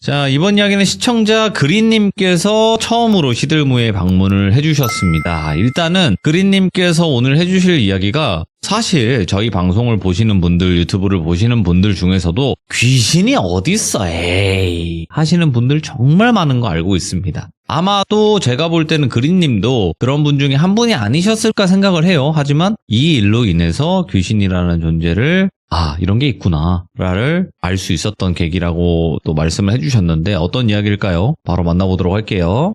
자, 이번 이야기는 시청자 그린님께서 처음으로 시들무에 방문을 해주셨습니다. 일단은 그린님께서 오늘 해주실 이야기가 사실 저희 방송을 보시는 분들, 유튜브를 보시는 분들 중에서도 귀신이 어딨어, 에이 하시는 분들 정말 많은 거 알고 있습니다. 아마 또 제가 볼 때는 그린님도 그런 분 중에 한 분이 아니셨을까 생각을 해요. 하지만 이 일로 인해서 귀신이라는 존재를 이런 게 있구나를 알 수 있었던 계기라고 또 말씀을 해주셨는데 어떤 이야기일까요? 바로 만나보도록 할게요.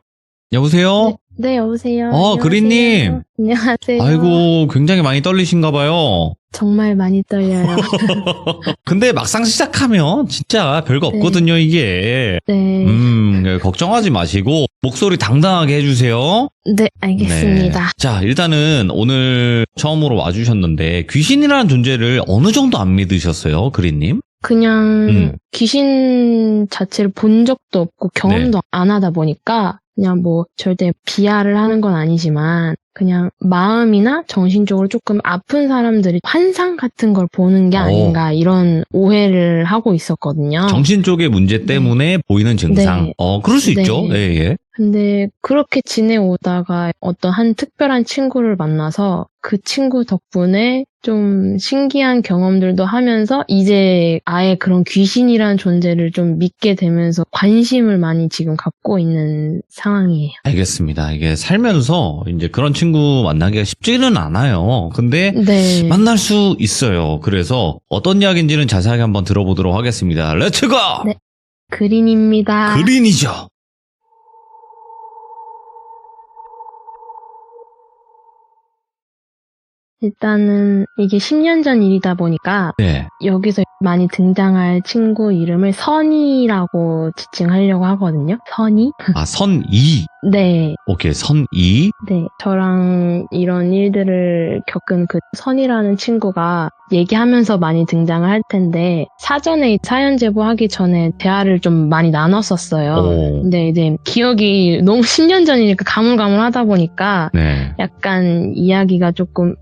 여보세요? 네, 여보세요. 그린님. 안녕하세요. 아이고, 굉장히 많이 떨리신가 봐요. 정말 많이 떨려요. 근데 막상 시작하면 진짜 별거 없거든요, 이게. 네. 걱정하지 마시고 목소리 당당하게 해주세요. 네, 알겠습니다. 네. 자, 일단은 오늘 처음으로 와주셨는데 귀신이라는 존재를 어느 정도 안 믿으셨어요, 그린님? 그냥 귀신 자체를 본 적도 없고 경험도 안 하다 보니까 그냥 뭐 절대 비하를 하는 건 아니지만 그냥 마음이나 정신적으로 조금 아픈 사람들이 환상 같은 걸 보는 게 아닌가 이런 오해를 하고 있었거든요. 정신 쪽의 문제 때문에 보이는 증상. 그럴 수 있죠. 예. 근데 그렇게 지내오다가 어떤 한 특별한 친구를 만나서 그 친구 덕분에 좀 신기한 경험들도 하면서 이제 아예 그런 귀신이라는 존재를 좀 믿게 되면서 관심을 많이 지금 갖고 있는 상황이에요. 알겠습니다. 이게 살면서 이제 그런 친구 만나기가 쉽지는 않아요. 근데 만날 수 있어요. 그래서 어떤 이야기인지는 자세하게 한번 들어보도록 하겠습니다. 렛츠고! 네. 그린입니다. 그린이죠. 일단은 이게 10년 전 일이다 보니까 여기서 많이 등장할 친구 이름을 선이라고 지칭하려고 하거든요. 선이? 선이? 네. 오케이, 선이? 네. 저랑 이런 일들을 겪은 그 선이라는 친구가 얘기하면서 많이 등장을 할 텐데 사전에 사연 제보하기 전에 대화를 좀 많이 나눴었어요. 근데 이제 기억이 너무 10년 전이니까 가물가물하다 보니까 약간 이야기가 조금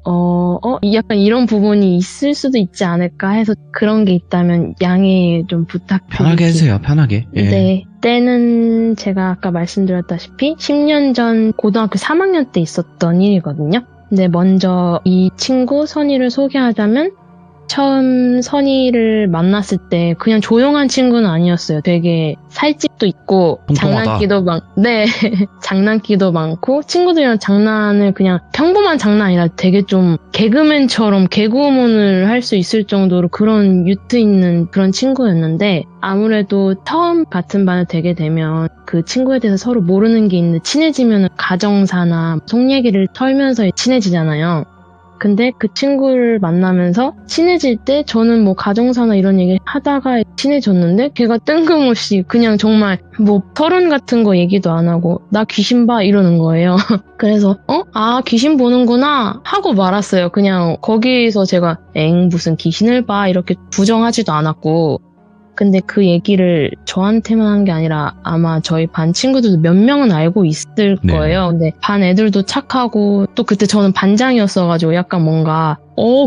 약간 이런 부분이 있을 수도 있지 않을까 해서 그런 게 있다면 양해 좀 부탁드릴게요. 편하게 해주세요. 편하게. 네. 때는 제가 아까 말씀드렸다시피 10년 전 고등학교 3학년 때 있었던 일이거든요. 근데 먼저 이 친구 선이를 소개하자면 처음 선이를 만났을 때 그냥 조용한 친구는 아니었어요. 되게 살집도 있고 장난기도 장난기도 많고 친구들이랑 장난을 그냥 평범한 장난 아니라 되게 좀 개그맨처럼 개그우먼을 할 수 있을 정도로 그런 유트 있는 그런 친구였는데 아무래도 처음 같은 반을 되게 되면 그 친구에 대해서 서로 모르는 게 있는데 친해지면 가정사나 속 얘기를 털면서 친해지잖아요. 근데 그 친구를 만나면서 친해질 때 저는 뭐 가정사나 이런 얘기 하다가 친해졌는데 걔가 뜬금없이 그냥 정말 뭐 서른 같은 거 얘기도 안 하고 나 귀신 봐 이러는 거예요. 그래서 귀신 보는구나 하고 말았어요. 그냥 거기서 제가 무슨 귀신을 봐 이렇게 부정하지도 않았고 근데 그 얘기를 저한테만 한 게 아니라 아마 저희 반 친구들도 몇 명은 알고 있을 거예요. 근데 반 애들도 착하고 또 그때 저는 반장이었어가지고 약간 뭔가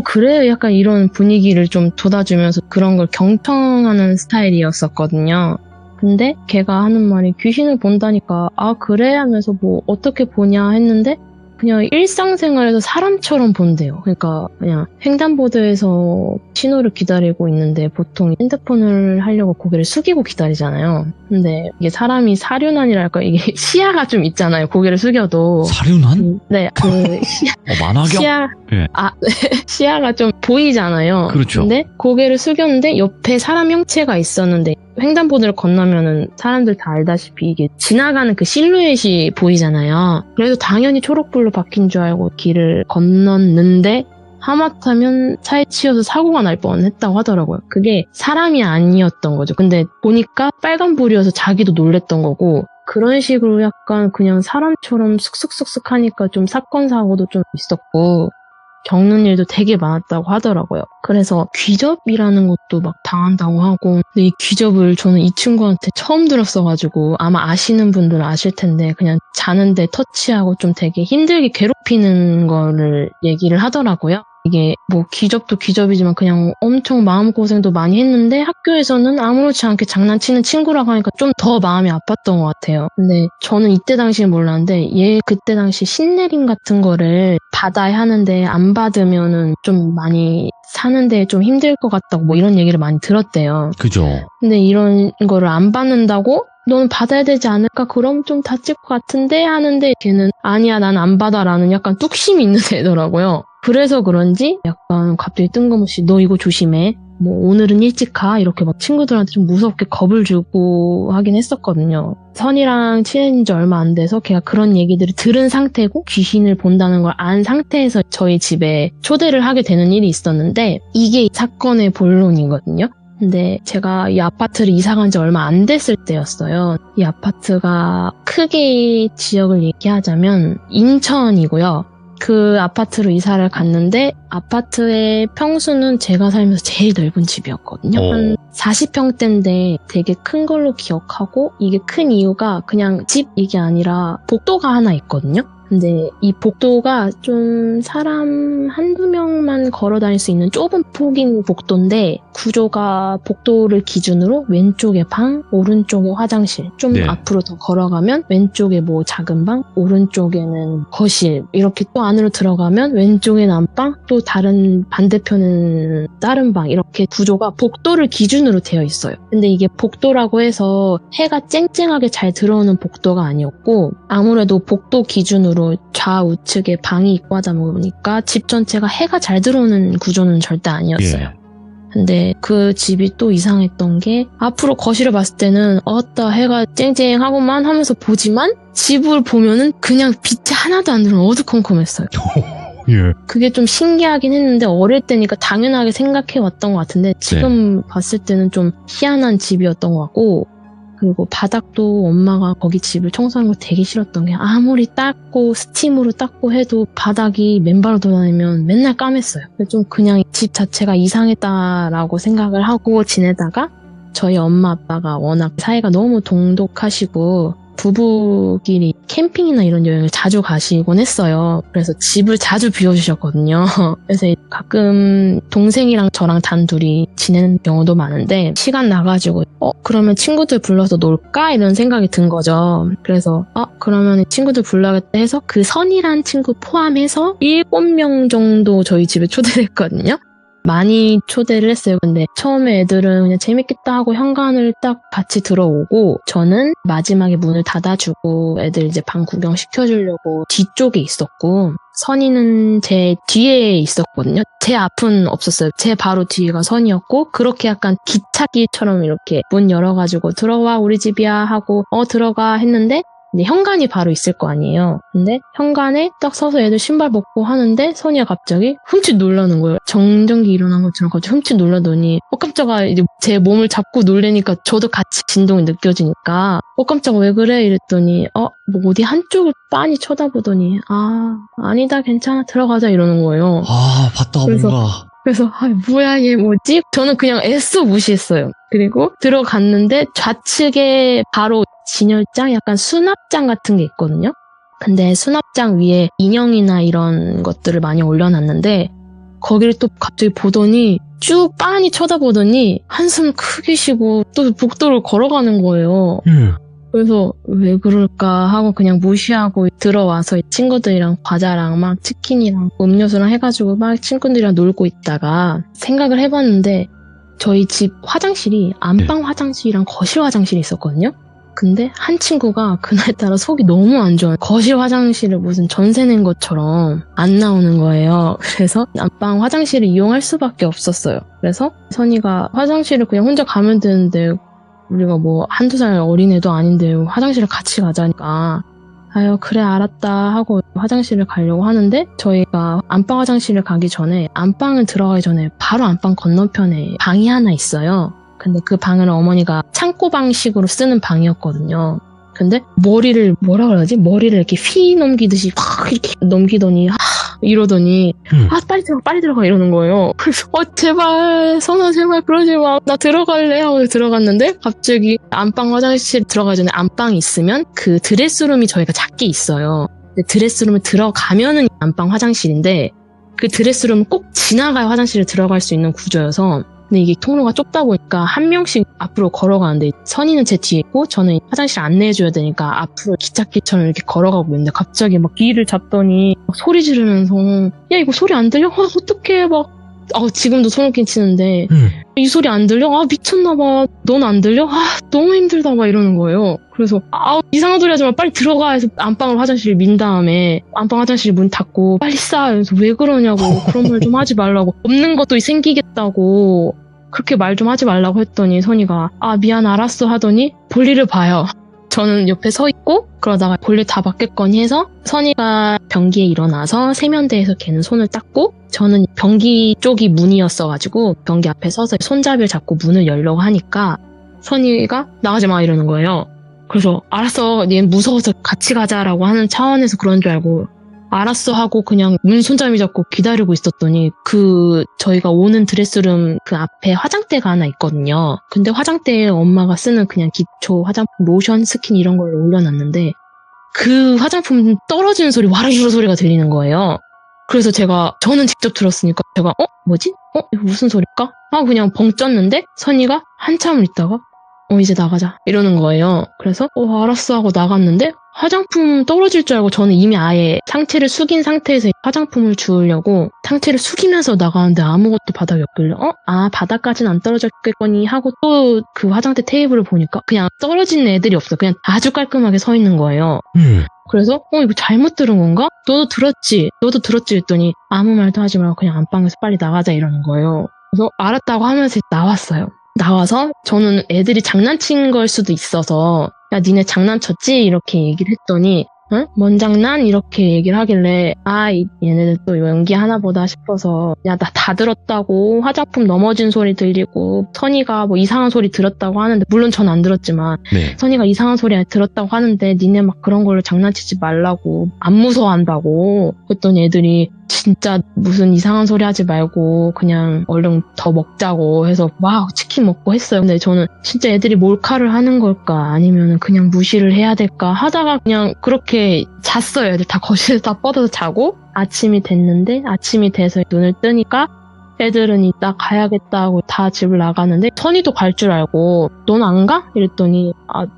그래 약간 이런 분위기를 좀 돋아주면서 그런 걸 경청하는 스타일이었었거든요. 근데 걔가 하는 말이 귀신을 본다니까 그래 하면서 뭐 어떻게 보냐 했는데 그냥 일상생활에서 사람처럼 본대요. 그러니까 그냥 횡단보도에서 신호를 기다리고 있는데 보통 핸드폰을 하려고 고개를 숙이고 기다리잖아요. 근데 이게 사람이 사륜안이랄까 이게 시야가 좀 있잖아요. 고개를 숙여도. 사륜안? 네, 만화경? 시야가 좀 보이잖아요. 그렇죠. 근데 고개를 숙였는데 옆에 사람 형체가 있었는데 횡단보도를 건너면은 사람들 다 알다시피 이게 지나가는 그 실루엣이 보이잖아요. 그래서 당연히 초록불로 바뀐 줄 알고 길을 건넜는데 하마터면 차에 치여서 사고가 날 뻔했다고 하더라고요. 그게 사람이 아니었던 거죠. 근데 보니까 빨간불이어서 자기도 놀랬던 거고 그런 식으로 약간 그냥 사람처럼 슥슥슥슥 하니까 좀 사건 사고도 좀 있었고 겪는 일도 되게 많았다고 하더라고요. 그래서 귀접이라는 것도 막 당한다고 하고 근데 이 귀접을 저는 이 친구한테 처음 들었어가지고 아마 아시는 분들은 아실 텐데 그냥 자는데 터치하고 좀 되게 힘들게 괴롭히는 거를 얘기를 하더라고요. 이게 뭐 기접도 기접이지만 그냥 엄청 마음고생도 많이 했는데 학교에서는 아무렇지 않게 장난치는 친구라고 하니까 좀 더 마음이 아팠던 것 같아요. 근데 저는 이때 당시엔 몰랐는데 얘 그때 당시 신내림 같은 거를 받아야 하는데 안 받으면은 좀 많이 사는데 좀 힘들 것 같다고 뭐 이런 얘기를 많이 들었대요. 그죠. 근데 이런 거를 안 받는다고? 너는 받아야 되지 않을까? 그럼 좀 다칠 것 같은데? 하는데 걔는 아니야 난 안 받아라는 약간 뚝심이 있는 애더라고요. 그래서 그런지 약간 갑자기 뜬금없이 너 이거 조심해. 뭐 오늘은 일찍 가. 이렇게 막 친구들한테 좀 무섭게 겁을 주고 하긴 했었거든요. 선이랑 친해진 지 얼마 안 돼서 걔가 그런 얘기들을 들은 상태고 귀신을 본다는 걸 안 상태에서 저희 집에 초대를 하게 되는 일이 있었는데 이게 사건의 본론이거든요. 근데 제가 이 아파트를 이사 간 지 얼마 안 됐을 때였어요. 이 아파트가 크게 지역을 얘기하자면 인천이고요. 그 아파트로 이사를 갔는데 아파트의 평수는 제가 살면서 제일 넓은 집이었거든요. 한 40평대인데 되게 큰 걸로 기억하고 이게 큰 이유가 그냥 집 이게 아니라 복도가 하나 있거든요. 근데 이 복도가 좀 사람 한두 명만 걸어 다닐 수 있는 좁은 폭인 복도인데 구조가 복도를 기준으로 왼쪽에 방, 오른쪽에 화장실 좀 네. 앞으로 더 걸어가면 왼쪽에 뭐 작은 방, 오른쪽에는 거실 이렇게 또 안으로 들어가면 왼쪽에는 안방, 또 다른 반대편은 다른 방 이렇게 구조가 복도를 기준으로 되어 있어요. 근데 이게 복도라고 해서 해가 쨍쨍하게 잘 들어오는 복도가 아니었고 아무래도 복도 기준으로 좌우측에 방이 있고 하다 보니까 집 전체가 해가 잘 들어오는 구조는 절대 아니었어요. 예. 근데 그 집이 또 이상했던 게 앞으로 거실을 봤을 때는 어따 해가 쨍쨍하고만 하면서 보지만 집을 보면은 그냥 빛이 하나도 안 들어오는 어두컴컴했어요. 예. 그게 좀 신기하긴 했는데 어릴 때니까 당연하게 생각해 왔던 것 같은데 지금 봤을 때는 좀 희한한 집이었던 것 같고 그리고 바닥도 엄마가 거기 집을 청소하는 거 되게 싫었던 게 아무리 닦고 스팀으로 닦고 해도 바닥이 맨발로 돌아다니면 맨날 까맸어요. 좀 그냥 집 자체가 이상했다라고 생각을 하고 지내다가 저희 엄마 아빠가 워낙 사이가 너무 동독하시고 부부끼리 캠핑이나 이런 여행을 자주 가시곤 했어요. 그래서 집을 자주 비워주셨거든요. 그래서 가끔 동생이랑 저랑 단둘이 지내는 경우도 많은데 시간 나가지고 그러면 친구들 불러서 놀까? 이런 생각이 든 거죠. 그래서 그러면 친구들 불러야겠다 해서 그 선이란 친구 포함해서 7명 정도 저희 집에 초대를 했거든요. 많이 초대를 했어요. 근데 처음에 애들은 그냥 재밌겠다 하고 현관을 딱 같이 들어오고 저는 마지막에 문을 닫아주고 애들 이제 방 구경 시켜주려고 뒤쪽에 있었고 선이는 제 뒤에 있었거든요. 제 앞은 없었어요. 제 바로 뒤가 선이었고 그렇게 약간 기찻길처럼 이렇게 문 열어가지고 들어와 우리 집이야 하고 들어가 했는데 근데 현관이 바로 있을 거 아니에요. 근데 현관에 딱 서서 애들 신발 벗고 하는데 선이가 갑자기 흠칫 놀라는 거예요. 정전기 일어난 것처럼 갑자기 흠칫 놀라더니 깜짝아 이제 제 몸을 잡고 놀래니까 저도 같이 진동이 느껴지니까 깜짝아 왜 그래? 이랬더니 뭐 어디 한쪽을 빤히 쳐다보더니 아니다 괜찮아 들어가자 이러는 거예요. 봤다 그래서, 뭔가. 그래서 뭐야 얘 뭐지? 저는 그냥 애써 무시했어요. 그리고 들어갔는데 좌측에 바로 진열장, 약간 수납장 같은 게 있거든요. 근데 수납장 위에 인형이나 이런 것들을 많이 올려놨는데 거기를 또 갑자기 보더니 쭉 빤히 쳐다보더니 한숨 크게 쉬고 또 복도를 걸어가는 거예요. 그래서 왜 그럴까 하고 그냥 무시하고 들어와서 친구들이랑 과자랑 막 치킨이랑 음료수랑 해가지고 막 친구들이랑 놀고 있다가 생각을 해봤는데 저희 집 화장실이 안방 화장실이랑 거실 화장실이 있었거든요. 근데 한 친구가 그날따라 속이 너무 안 좋아요. 거실 화장실을 무슨 전세 낸 것처럼 안 나오는 거예요. 그래서 안방 화장실을 이용할 수밖에 없었어요. 그래서 선이가 화장실을 그냥 혼자 가면 되는데 우리가 뭐 한두 살 어린애도 아닌데 화장실을 같이 가자니까 아유 그래 알았다 하고 화장실을 가려고 하는데 저희가 안방 화장실을 가기 전에 안방을 들어가기 전에 바로 안방 건너편에 방이 하나 있어요. 근데 그 방은 어머니가 창고 방식으로 쓰는 방이었거든요. 근데 머리를 뭐라 그러지? 머리를 이렇게 휘 넘기듯이 확 이렇게 넘기더니 이러더니 빨리 들어가 이러는 거예요. 그래서 제발 선아 제발 그러지 마. 나 들어갈래 하고 들어갔는데 갑자기 안방 화장실 들어가기 전에 안방이 있으면 그 드레스룸이 저희가 작게 있어요. 근데 드레스룸을 들어가면은 안방 화장실인데 그 드레스룸은 꼭 지나가야 화장실에 들어갈 수 있는 구조여서 근데 이게 통로가 좁다 보니까 한 명씩 앞으로 걸어가는데 선이는 제 뒤에 있고 저는 화장실 안내해줘야 되니까 앞으로 기찻길처럼 이렇게 걸어가고 있는데 갑자기 막 뒤를 잡더니 막 소리 지르면서 야 이거 소리 안 들려? 어떡해 막 지금도 소름 끼치는데 이 소리 안 들려? 미쳤나봐. 넌 안 들려? 너무 힘들다 막 이러는 거예요. 그래서 이상한 소리 하지 마. 빨리 들어가 해서 안방을 화장실을 민 다음에 안방 화장실 문 닫고 빨리 싸. 그래서 왜 그러냐고. 그런 말 좀 하지 말라고. 없는 것도 생기겠다고. 그렇게 말 좀 하지 말라고 했더니 선이가 미안 알았어 하더니 볼일을 봐요. 저는 옆에 서 있고 그러다가 볼일 다 받겠거니 해서 선이가 변기에 일어나서 세면대에서 걔는 손을 닦고 저는 변기 쪽이 문이었어가지고 변기 앞에 서서 손잡이를 잡고 문을 열려고 하니까 선이가 나가지 마 이러는 거예요. 그래서 알았어 얘 무서워서 같이 가자라고 하는 차원에서 그런 줄 알고 알았어 하고 그냥 문 손잡이 잡고 기다리고 있었더니 저희가 오는 드레스룸 그 앞에 화장대가 하나 있거든요. 근데 화장대에 엄마가 쓰는 그냥 기초 화장품, 로션, 스킨 이런 걸 올려놨는데 그 화장품 떨어지는 소리, 와르르 소리가 들리는 거예요. 그래서 저는 직접 들었으니까 제가 뭐지? 이거 무슨 소릴까? 그냥 벙 쪘는데 선이가 한참을 있다가 이제 나가자 이러는 거예요. 그래서 알았어 하고 나갔는데 화장품 떨어질 줄 알고 저는 이미 아예 상체를 숙인 상태에서 화장품을 주우려고 상체를 숙이면서 나가는데 아무것도 바닥에 없길래 바닥까지는 안 떨어졌겠거니 하고 또 그 화장대 테이블을 보니까 그냥 떨어진 애들이 없어. 그냥 아주 깔끔하게 서 있는 거예요. 그래서 이거 잘못 들은 건가? 너도 들었지 했더니 아무 말도 하지 말고 그냥 안방에서 빨리 나가자 이러는 거예요. 그래서 알았다고 하면서 나왔어요. 나와서 저는 애들이 장난친 걸 수도 있어서 야 니네 장난쳤지? 이렇게 얘기를 했더니 뭔 장난? 이렇게 얘기를 하길래 얘네들 또 연기 하나 보다 싶어서 야 나 다 들었다고 화장품 넘어진 소리 들리고 선이가 뭐 이상한 소리 들었다고 하는데 물론 전 안 들었지만 네. 선이가 이상한 소리 들었다고 하는데 니네 막 그런 걸로 장난치지 말라고 안 무서워한다고 그랬더니 애들이 진짜 무슨 이상한 소리 하지 말고 그냥 얼른 더 먹자고 해서 막 치킨 먹고 했어요. 근데 저는 진짜 애들이 몰카를 하는 걸까 아니면 그냥 무시를 해야 될까 하다가 그냥 그렇게 잤어요. 애들 다 거실에 다 뻗어서 자고 아침이 돼서 눈을 뜨니까 애들은 이따 가야겠다 하고 다 집을 나가는데 선이도 갈 줄 알고 넌 안 가? 이랬더니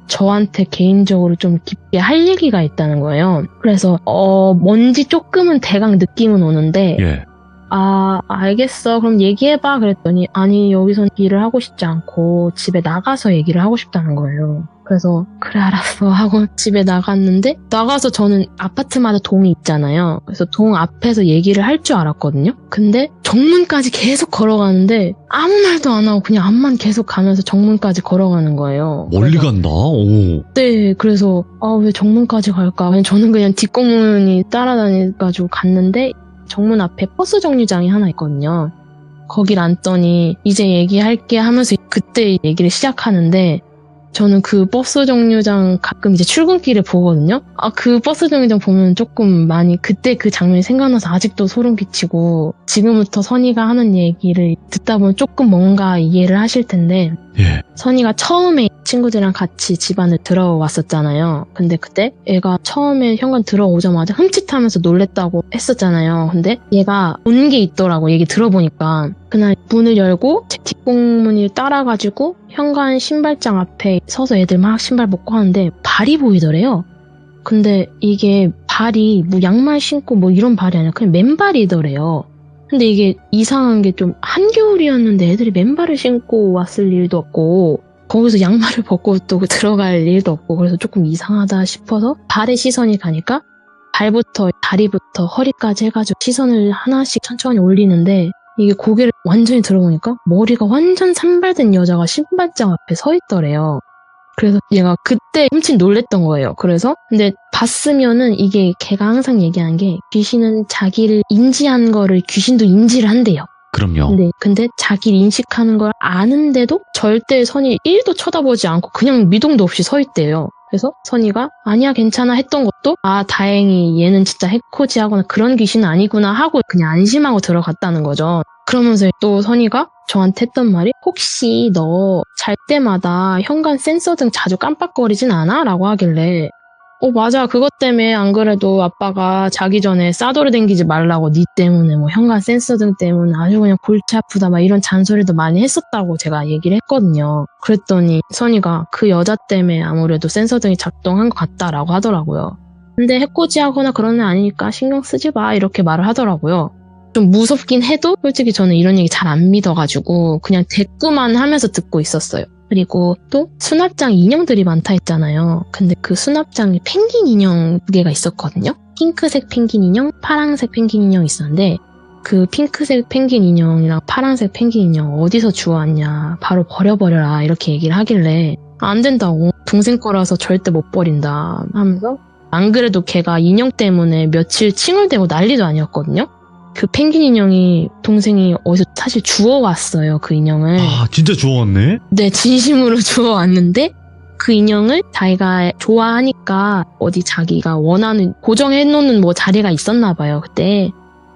저한테 개인적으로 좀 깊게 할 얘기가 있다는 거예요. 그래서 뭔지 조금은 대강 느낌은 오는데 예. 알겠어 그럼 얘기해봐 그랬더니 아니 여기서 일을 하고 싶지 않고 집에 나가서 얘기를 하고 싶다는 거예요. 그래서 그래 알았어 하고 집에 나갔는데 나가서 저는 아파트마다 동이 있잖아요. 그래서 동 앞에서 얘기를 할 줄 알았거든요. 근데 정문까지 계속 걸어가는데 아무 말도 안 하고 그냥 앞만 계속 가면서 정문까지 걸어가는 거예요. 멀리 간다. 오. 네, 그래서 왜 정문까지 갈까? 저는 그냥 뒷공문이 따라다니가지고 갔는데 정문 앞에 버스 정류장이 하나 있거든요. 거길 앉더니 이제 얘기할게 하면서 그때 얘기를 시작하는데 저는 그 버스 정류장 가끔 이제 출근길에 보거든요. 그 버스 정류장 보면 조금 많이 그때 그 장면이 생각나서 아직도 소름 끼치고 지금부터 선이가 하는 얘기를 듣다 보면 조금 뭔가 이해를 하실 텐데 예. 선이가 처음에 친구들이랑 같이 집안을 들어왔었잖아요. 근데 그때 애가 처음에 현관 들어오자마자 흠칫하면서 놀랬다고 했었잖아요. 근데 얘가 온 게 있더라고 얘기 들어보니까. 그날 문을 열고 제 뒷공문을 따라가지고 현관 신발장 앞에 서서 애들 막 신발 벗고 하는데 발이 보이더래요. 근데 이게 발이 뭐 양말 신고 뭐 이런 발이 아니라 그냥 맨발이더래요. 근데 이게 이상한 게 좀 한겨울이었는데 애들이 맨발을 신고 왔을 일도 없고 거기서 양말을 벗고 또 들어갈 일도 없고 그래서 조금 이상하다 싶어서 발에 시선이 가니까 발부터 다리부터 허리까지 해가지고 시선을 하나씩 천천히 올리는데 이게 고개를 완전히 들어보니까 머리가 완전 산발된 여자가 신발장 앞에 서 있더래요. 그래서 얘가 그때 흠칫 놀랬던 거예요. 그래서 근데 봤으면은 이게 걔가 항상 얘기하는 게 귀신은 자기를 인지한 거를 귀신도 인지를 한대요. 그럼요. 근데 자기를 인식하는 걸 아는데도 절대 선이 1도 쳐다보지 않고 그냥 미동도 없이 서 있대요. 그래서 선이가 아니야 괜찮아 했던 것도 다행히 얘는 진짜 해코지하거나 그런 귀신은 아니구나 하고 그냥 안심하고 들어갔다는 거죠. 그러면서 또 선이가 저한테 했던 말이 혹시 너 잘 때마다 현관 센서등 자주 깜빡거리진 않아? 라고 하길래 맞아. 그것 때문에 안 그래도 아빠가 자기 전에 싸돌이 댕기지 말라고 니 때문에 뭐 현관 센서등 때문에 아주 그냥 골치 아프다 막 이런 잔소리도 많이 했었다고 제가 얘기를 했거든요. 그랬더니 선이가 그 여자 때문에 아무래도 센서등이 작동한 것 같다라고 하더라고요. 근데 해코지하거나 그런 애 아니니까 신경 쓰지 마 이렇게 말을 하더라고요. 좀 무섭긴 해도 솔직히 저는 이런 얘기 잘 안 믿어가지고 그냥 대꾸만 하면서 듣고 있었어요. 그리고 또 수납장 인형들이 많다 했잖아요. 근데 그 수납장에 펭귄 인형 2개가 있었거든요. 핑크색 펭귄 인형, 파란색 펭귄 인형이 있었는데 그 핑크색 펭귄 인형이랑 파란색 펭귄 인형 어디서 주워왔냐, 바로 버려버려라 이렇게 얘기를 하길래 안 된다고, 동생 거라서 절대 못 버린다 하면서, 안 그래도 걔가 인형 때문에 며칠 칭얼대고 난리도 아니었거든요. 그 펭귄 인형이 동생이 어디서 사실 주워왔어요, 그 인형을. 아, 진짜 주워왔네? 네, 진심으로 주워왔는데 그 인형을 자기가 좋아하니까 어디 자기가 원하는 고정해놓는 뭐 자리가 있었나 봐요, 그때.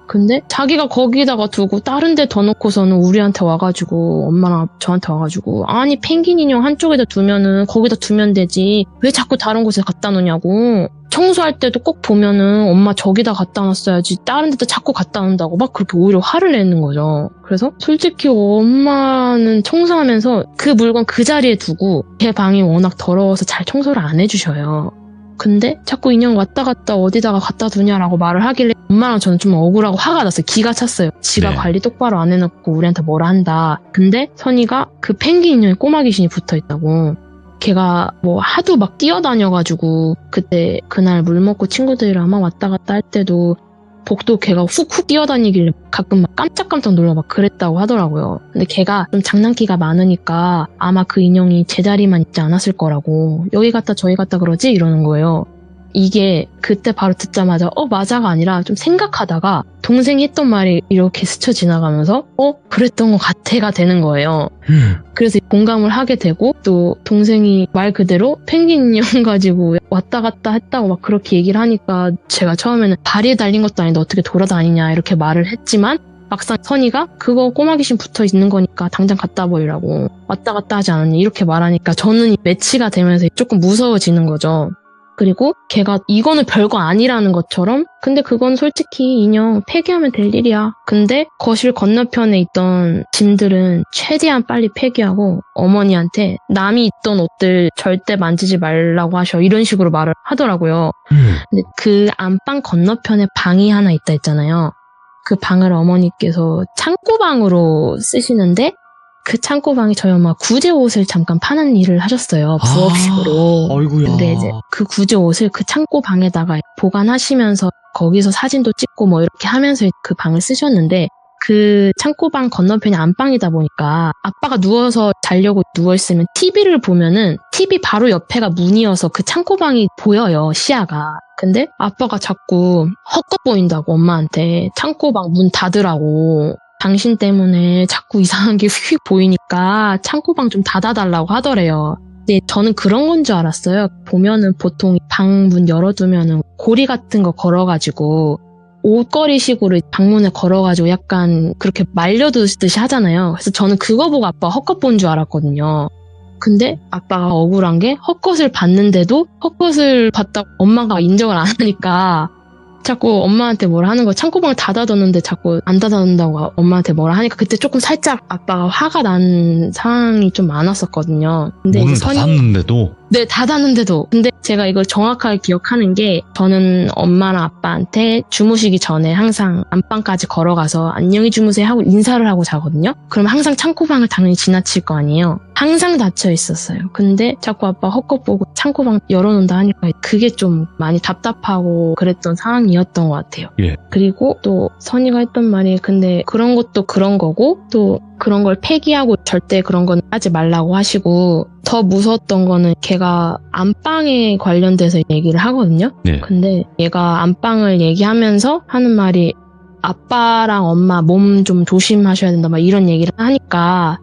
근데 자기가 거기다가 두고 다른 데 더 놓고서는 우리한테 와가지고, 엄마랑 저한테 와가지고, 아니 펭귄 인형 한쪽에다 두면은 거기다 두면 되지 왜 자꾸 다른 곳에 갖다 놓냐고, 청소할 때도 꼭 보면은 엄마 저기다 갖다 놨어야지 다른 데다 자꾸 갖다 놓는다고 막 그렇게 오히려 화를 내는 거죠. 그래서 솔직히 엄마는 청소하면서 그 물건 그 자리에 두고 제 방이 워낙 더러워서 잘 청소를 안 해주셔요. 근데 자꾸 인형 왔다 갔다 어디다가 갖다 두냐라고 말을 하길래 엄마랑 저는 좀 억울하고 화가 났어요. 기가 찼어요. 지가 네. 관리 똑바로 안 해놓고 우리한테 뭐라 한다. 근데 선이가 그 펭귄 인형에 꼬마 귀신이 붙어있다고. 걔가 뭐 하도 막 뛰어다녀가지고 그때 그날 물 먹고 친구들이랑 막 왔다 갔다 할 때도 복도 걔가 훅훅 뛰어다니길래 가끔 막 깜짝깜짝 놀라 막 그랬다고 하더라고요. 근데 걔가 좀 장난기가 많으니까 아마 그 인형이 제자리만 있지 않았을 거라고, 여기 갔다 저기 갔다 그러지? 이러는 거예요. 이게 그때 바로 듣자마자 맞아가 아니라 좀 생각하다가 동생이 했던 말이 이렇게 스쳐 지나가면서 그랬던 것 같아가 되는 거예요. 그래서 공감을 하게 되고, 또 동생이 말 그대로 펭귄 인형 가지고 왔다 갔다 했다고 막 그렇게 얘기를 하니까 제가 처음에는 다리에 달린 것도 아닌데 어떻게 돌아다니냐 이렇게 말을 했지만, 막상 선이가 그거 꼬마 귀신 붙어 있는 거니까 당장 갖다 버리라고, 왔다 갔다 하지 않았니 이렇게 말하니까 저는 매치가 되면서 조금 무서워지는 거죠. 그리고 걔가 이거는 별거 아니라는 것처럼, 근데 그건 솔직히 인형 폐기하면 될 일이야. 근데 거실 건너편에 있던 짐들은 최대한 빨리 폐기하고 어머니한테 남이 입던 옷들 절대 만지지 말라고 하셔 이런 식으로 말을 하더라고요. 근데 그 안방 건너편에 방이 하나 있다 했잖아요. 그 방을 어머니께서 창고방으로 쓰시는데 그 창고방에 저희 엄마 구제 옷을 잠깐 파는 일을 하셨어요. 부업식으로. 아이고야. 근데 이제 그 구제 옷을 그 창고방에다가 보관하시면서 거기서 사진도 찍고 뭐 이렇게 하면서 그 방을 쓰셨는데, 그 창고방 건너편이 안방이다 보니까 아빠가 누워서 자려고 누워있으면 TV를 보면은 TV 바로 옆에가 문이어서 그 창고방이 보여요, 시야가. 근데 아빠가 자꾸 헛것 보인다고 엄마한테 창고방 문 닫으라고, 당신 때문에 자꾸 이상한 게 휙 보이니까 창고방 좀 닫아달라고 하더래요. 근데 저는 그런 건 줄 알았어요. 보면은 보통 방 문 열어두면은 고리 같은 거 걸어가지고 옷걸이식으로 방문에 걸어가지고 약간 그렇게 말려두듯이 하잖아요. 그래서 저는 그거 보고 아빠 헛것 본 줄 알았거든요. 근데 아빠가 억울한 게 헛것을 봤는데도 헛것을 봤다고 엄마가 인정을 안 하니까 자꾸 엄마한테 뭐라 하는 거야. 창고방을 닫아뒀는데 자꾸 안 닫아둔다고 엄마한테 뭐라 하니까 그때 조금 살짝 아빠가 화가 난 상황이 좀 많았었거든요. 근데 문을 이제 닫았는데도? 네, 닫았는데도. 근데 제가 이걸 정확하게 기억하는 게, 저는 엄마랑 아빠한테 주무시기 전에 항상 안방까지 걸어가서 안녕히 주무세요 하고 인사를 하고 자거든요. 그럼 항상 창고방을 당연히 지나칠 거 아니에요. 항상 닫혀 있었어요. 근데 자꾸 아빠 헛것 보고 창고방 열어놓는다 하니까 그게 좀 많이 답답하고 그랬던 상황이었던 것 같아요. 예. 그리고 또 선이가 했던 말이, 근데 그런 것도 그런 거고 또 그런 걸 폐기하고 절대 그런 건 하지 말라고 하시고, 더 무서웠던 거는 걔가 안방에 관련돼서 얘기를 하거든요. 네. 근데 얘가 안방을 얘기하면서 하는 말이 아빠랑 엄마 몸 좀 조심하셔야 된다 막 이런 얘기를 하니까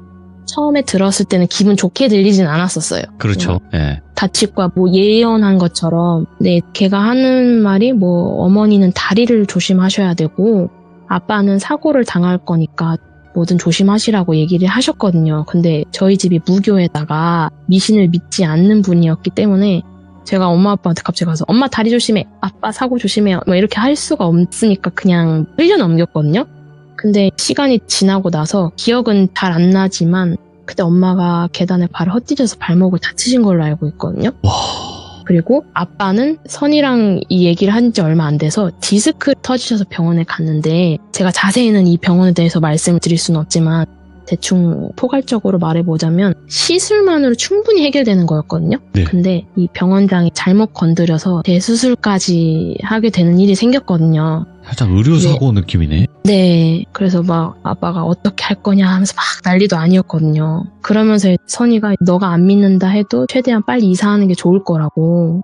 처음에 들었을 때는 기분 좋게 들리진 않았었어요. 그렇죠. 예. 다칠까 뭐 예언한 것처럼. 근데 걔가 하는 말이 뭐 어머니는 다리를 조심하셔야 되고 아빠는 사고를 당할 거니까 뭐든 조심하시라고 얘기를 하셨거든요. 근데 저희 집이 무교에다가 미신을 믿지 않는 분이었기 때문에 제가 엄마 아빠한테 갑자기 가서 엄마 다리 조심해, 아빠 사고 조심해요, 뭐 이렇게 할 수가 없으니까 그냥 흘려 넘겼거든요. 근데 시간이 지나고 나서 기억은 잘 안 나지만 그때 엄마가 계단에 발을 헛디뎌서 발목을 다치신 걸로 알고 있거든요. 와. 그리고 아빠는 선이랑 이 얘기를 한 지 얼마 안 돼서 디스크 터지셔서 병원에 갔는데, 제가 자세히는 이 병원에 대해서 말씀을 드릴 수는 없지만 대충 포괄적으로 말해보자면 시술만으로 충분히 해결되는 거였거든요. 네. 근데 이 병원장이 잘못 건드려서 대수술까지 하게 되는 일이 생겼거든요. 살짝 의료사고 느낌이네. 네. 그래서 막 아빠가 어떻게 할 거냐 하면서 막 난리도 아니었거든요. 그러면서 선이가 너가 안 믿는다 해도 최대한 빨리 이사하는 게 좋을 거라고.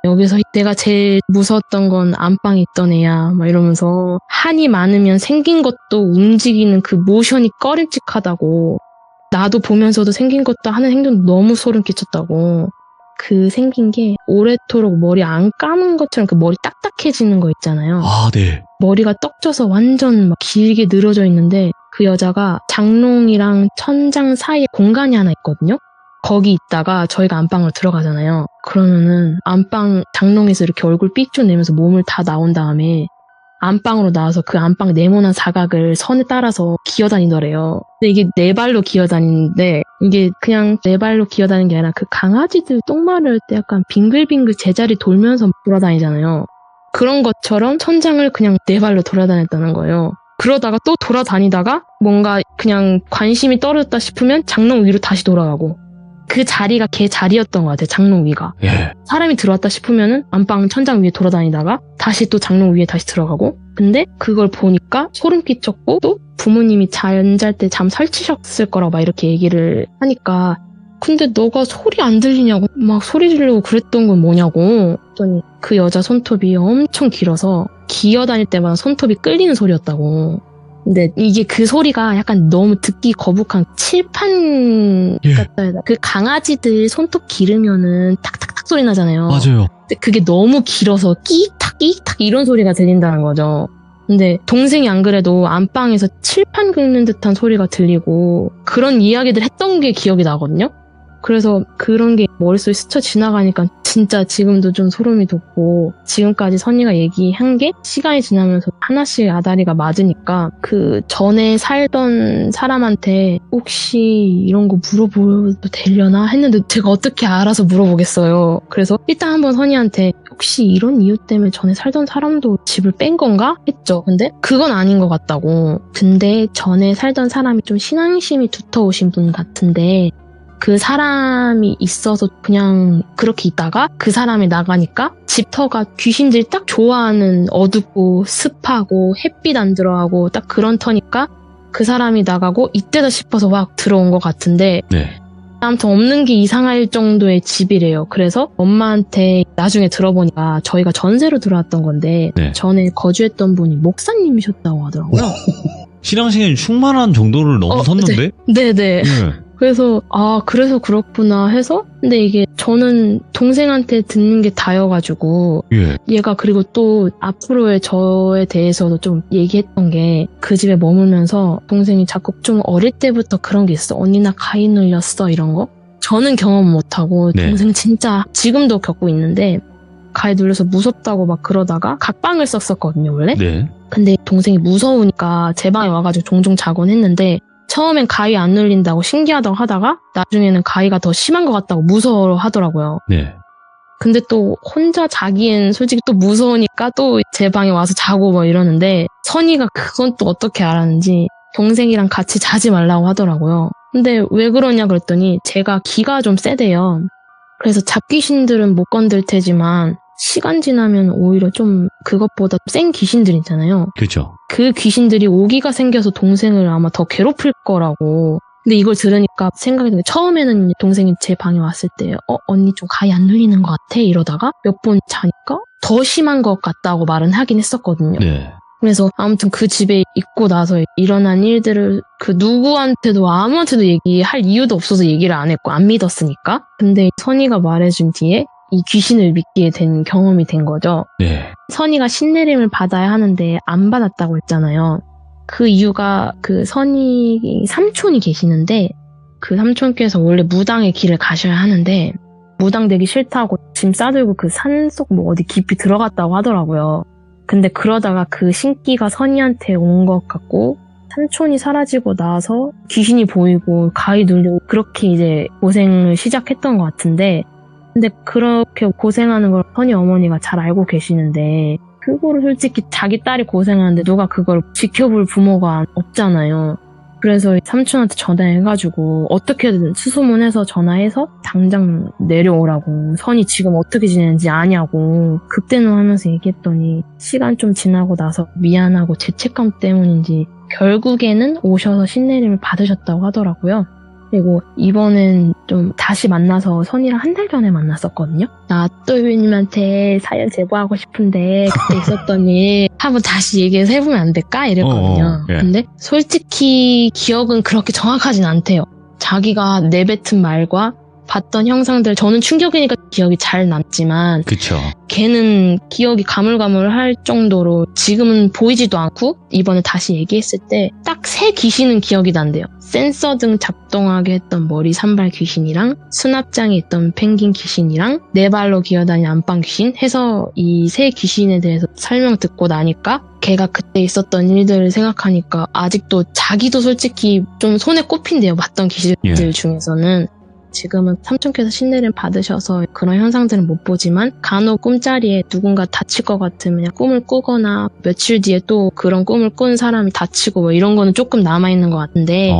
여기서 내가 제일 무서웠던 건 안방에 있던 애야 막 이러면서 한이 많으면 생긴 것도 움직이는 그 모션이 꺼림칙하다고, 나도 보면서도 생긴 것도 하는 행동도 너무 소름 끼쳤다고. 그 생긴 게 오래도록 머리 안 감은 것처럼 그 머리 딱딱해지는 거 있잖아요. 아, 네. 머리가 떡져서 완전 막 길게 늘어져 있는데 그 여자가 장롱이랑 천장 사이에 공간이 하나 있거든요. 거기 있다가 저희가 안방으로 들어가잖아요. 그러면은 안방 장롱에서 이렇게 얼굴 삐쭉 내면서 몸을 다 나온 다음에 안방으로 나와서 그 안방 네모난 사각을 선에 따라서 기어다니더래요. 근데 이게 네 발로 기어다니는데, 이게 그냥 네 발로 기어다니는 게 아니라 그 강아지들 똥 마를 때 약간 빙글빙글 제자리 돌면서 돌아다니잖아요. 그런 것처럼 천장을 그냥 네 발로 돌아다녔다는 거예요. 그러다가 또 돌아다니다가 뭔가 그냥 관심이 떨어졌다 싶으면 장롱 위로 다시 돌아가고, 그 자리가 걔 자리였던 것 같아요. 장롱 위가. 예. 사람이 들어왔다 싶으면은 안방 천장 위에 돌아다니다가 다시 또 장롱 위에 다시 들어가고. 근데 그걸 보니까 소름 끼쳤고, 또 부모님이 잠잘 때 잠 설치셨을 거라고 막 이렇게 얘기를 하니까, 근데 너가 소리 안 들리냐고 막 소리 지르고 그랬던 건 뭐냐고 했더니 그 여자 손톱이 엄청 길어서 기어다닐 때마다 손톱이 끌리는 소리였다고. 근데 이게 그 소리가 약간 너무 듣기 거북한 칠판 예. 같다 해야 되나? 그 강아지들 손톱 기르면은 탁탁탁 소리 나잖아요. 맞아요. 근데 그게 너무 길어서 끼익탁 끼익탁 이런 소리가 들린다는 거죠. 근데 동생이 안 그래도 안방에서 칠판 긁는 듯한 소리가 들리고 그런 이야기들 했던 게 기억이 나거든요. 그래서 그런 게 머릿속에 스쳐 지나가니까 진짜 지금도 좀 소름이 돋고, 지금까지 선이가 얘기한 게 시간이 지나면서 하나씩 아다리가 맞으니까 그 전에 살던 사람한테 혹시 이런 거 물어봐도 되려나 했는데 제가 어떻게 알아서 물어보겠어요. 그래서 일단 한번 선이한테 혹시 이런 이유 때문에 전에 살던 사람도 집을 뺀 건가? 했죠. 근데 그건 아닌 것 같다고. 근데 전에 살던 사람이 좀 신앙심이 두터우신 분 같은데 그 사람이 있어서 그냥 그렇게 있다가 그 사람이 나가니까 집터가 귀신들이 딱 좋아하는 어둡고 습하고 햇빛 안 들어가고 딱 그런 터니까 그 사람이 나가고 이때다 싶어서 막 들어온 것 같은데, 네. 아무튼 없는 게 이상할 정도의 집이래요. 그래서 엄마한테 나중에 들어보니까 저희가 전세로 들어왔던 건데 네. 전에 거주했던 분이 목사님이셨다고 하더라고요. 신앙심이 충만한 정도를 넘어섰는데? 네네. 네. 그래서 그래서 그렇구나 해서, 근데 이게 저는 동생한테 듣는 게 다여가지고 예. 얘가 그리고 또 앞으로의 저에 대해서도 좀 얘기했던 게, 그 집에 머물면서 동생이 자꾸 좀 어릴 때부터 그런 게 있어. 언니 나 가위 눌렸어 이런 거. 저는 경험 못하고 네. 동생은 진짜 지금도 겪고 있는데, 가위 눌려서 무섭다고 막 그러다가 각방을 썼었거든요 원래. 네. 근데 동생이 무서우니까 제 방에 와가지고 종종 자곤 했는데, 처음엔 가위 안 눌린다고 신기하다고 하다가 나중에는 가위가 더 심한 것 같다고 무서워 하더라고요. 네. 근데 또 혼자 자기엔 솔직히 또 무서우니까 또 제 방에 와서 자고 뭐 이러는데, 선이가 그건 또 어떻게 알았는지 동생이랑 같이 자지 말라고 하더라고요. 근데 왜 그러냐 그랬더니 제가 기가 좀 세대요. 그래서 잡귀신들은 못 건들 테지만 시간 지나면 오히려 좀 그것보다 센 귀신들 있잖아요. 그렇죠. 그 귀신들이 오기가 생겨서 동생을 아마 더 괴롭힐 거라고. 근데 이걸 들으니까 생각이 드는 게, 처음에는 동생이 제 방에 왔을 때 언니 좀 가위 안 눌리는 것 같아 이러다가 몇 번 자니까 더 심한 것 같다고 말은 하긴 했었거든요. 네. 그래서 아무튼 그 집에 있고 나서 일어난 일들을 그 누구한테도 아무한테도 얘기할 이유도 없어서 얘기를 안 했고 안 믿었으니까. 근데 선이가 말해준 뒤에 이 귀신을 믿게 된 경험이 된 거죠. 네. 선이가 신내림을 받아야 하는데 안 받았다고 했잖아요. 그 이유가 그 선이 삼촌이 계시는데 그 삼촌께서 원래 무당의 길을 가셔야 하는데 무당되기 싫다고 짐 싸들고 그 산속 뭐 어디 깊이 들어갔다고 하더라고요. 근데 그러다가 그 신기가 선이한테 온 것 같고 삼촌이 사라지고 나서 귀신이 보이고 가위 눌리고 그렇게 이제 고생을 시작했던 것 같은데, 근데 그렇게 고생하는 걸 선이 어머니가 잘 알고 계시는데 그거를 솔직히 자기 딸이 고생하는데 누가 그걸 지켜볼 부모가 없잖아요. 그래서 삼촌한테 전화해가지고 어떻게든 수소문해서 전화해서 당장 내려오라고, 선이 지금 어떻게 지내는지 아냐고 극대노하면서 얘기했더니 시간 좀 지나고 나서 미안하고 죄책감 때문인지 결국에는 오셔서 신내림을 받으셨다고 하더라고요. 그리고 이번엔 좀 다시 만나서 선이랑 한 달 전에 만났었거든요. 나 또유님한테 사연 제보하고 싶은데 그때 있었던 일 한번 다시 얘기해서 해보면 안 될까? 이랬거든요. 예. 근데 솔직히 기억은 그렇게 정확하진 않대요. 자기가 내뱉은 말과 봤던 형상들, 저는 충격이니까 기억이 잘 남지만 그쵸. 걔는 기억이 가물가물할 정도로 지금은 보이지도 않고, 이번에 다시 얘기했을 때 딱 3 귀신은 기억이 난대요. 센서 등 작동하게 했던 머리 산발 귀신이랑 수납장에 있던 펭귄 귀신이랑 4발로 기어다니는 안방 귀신 해서 이 3 귀신에 대해서 설명 듣고 나니까 걔가 그때 있었던 일들을 생각하니까 아직도 자기도 솔직히 좀 손에 꼽힌대요. 봤던 귀신들 중에서는. 지금은 삼촌께서 신내림 받으셔서 그런 현상들은 못 보지만 간혹 꿈자리에 누군가 다칠 것 같으면 그냥 꿈을 꾸거나 며칠 뒤에 또 그런 꿈을 꾼 사람이 다치고 뭐 이런 거는 조금 남아있는 것 같은데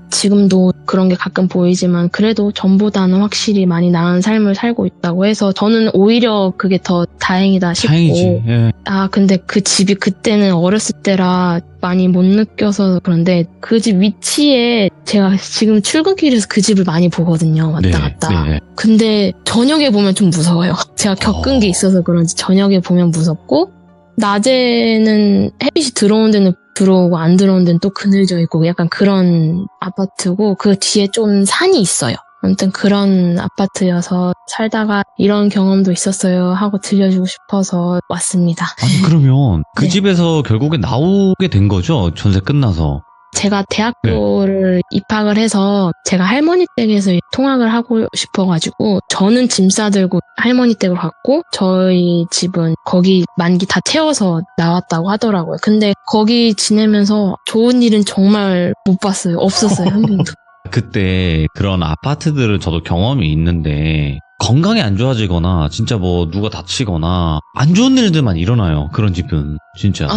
지금도 그런 게 가끔 보이지만 그래도 전보다는 확실히 많이 나은 삶을 살고 있다고 해서 저는 오히려 그게 더 다행이다 싶고. 다행이지. 예. 근데 그 집이 그때는 어렸을 때라 많이 못 느껴서 그런데 그 집 위치에 제가 지금 출근길에서 그 집을 많이 보거든요. 왔다 갔다. 네. 근데 저녁에 보면 좀 무서워요. 제가 겪은 게 있어서 그런지 저녁에 보면 무섭고, 낮에는 햇빛이 들어오는 데는 들어오고 안 들어오는 데는 또 그늘져 있고 약간 그런 아파트고, 그 뒤에 좀 산이 있어요. 아무튼 그런 아파트여서 살다가 이런 경험도 있었어요 하고 들려주고 싶어서 왔습니다. 아니 그러면 그 네. 집에서 결국에 나오게 된 거죠? 전세 끝나서. 제가 대학교를 입학을 해서 제가 할머니 댁에서 통학을 하고 싶어가지고 저는 짐 싸들고 할머니 댁으로 갔고 저희 집은 거기 만기 다 채워서 나왔다고 하더라고요. 근데 거기 지내면서 좋은 일은 정말 못 봤어요. 없었어요. 한 번도. 그때 그런 아파트들을 저도 경험이 있는데 건강이 안 좋아지거나 진짜 뭐 누가 다치거나 안 좋은 일들만 일어나요. 그런 집은 진짜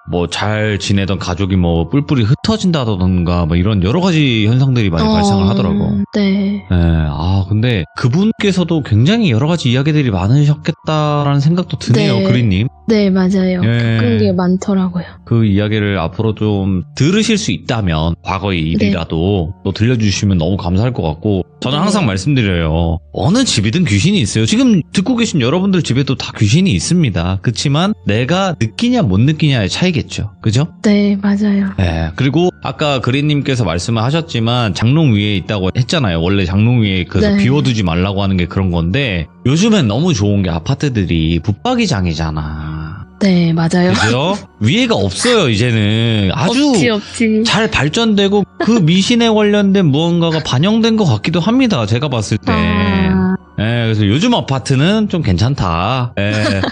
뭐 잘 지내던 가족이 뭐 뿔뿔이 흩어진다던가 뭐 이런 여러 가지 현상들이 많이 발생을 하더라고. 네. 근데 그분께서도 굉장히 여러 가지 이야기들이 많으셨겠다라는 생각도 드네요. 네. 그린님. 네, 맞아요. 예. 겪은 게 많더라고요. 그 이야기를 앞으로 좀 들으실 수 있다면 과거의 일이라도 또 들려주시면 너무 감사할 것 같고, 저는 항상 말씀드려요. 어느 집이든 귀신이 있어요. 지금 듣고 계신 여러분들 집에도 다 귀신이 있습니다. 그렇지만 내가 느끼냐 못 느끼냐의 차이겠죠. 그죠? 네, 맞아요. 네. 그리고 아까 그린님께서 말씀을 하셨지만 장롱 위에 있다고 했잖아요. 원래 장롱 위에 그래서 네. 비워두지 말라고 하는 게 그런 건데, 요즘엔 너무 좋은 게 아파트들이 붙박이장이잖아. 네, 맞아요. 그죠? 위에가 없어요, 이제는. 아주 없지. 잘 발전되고 그 미신에 관련된 무언가가 반영된 것 같기도 합니다. 제가 봤을 때. 그래서 요즘 아파트는 좀 괜찮다.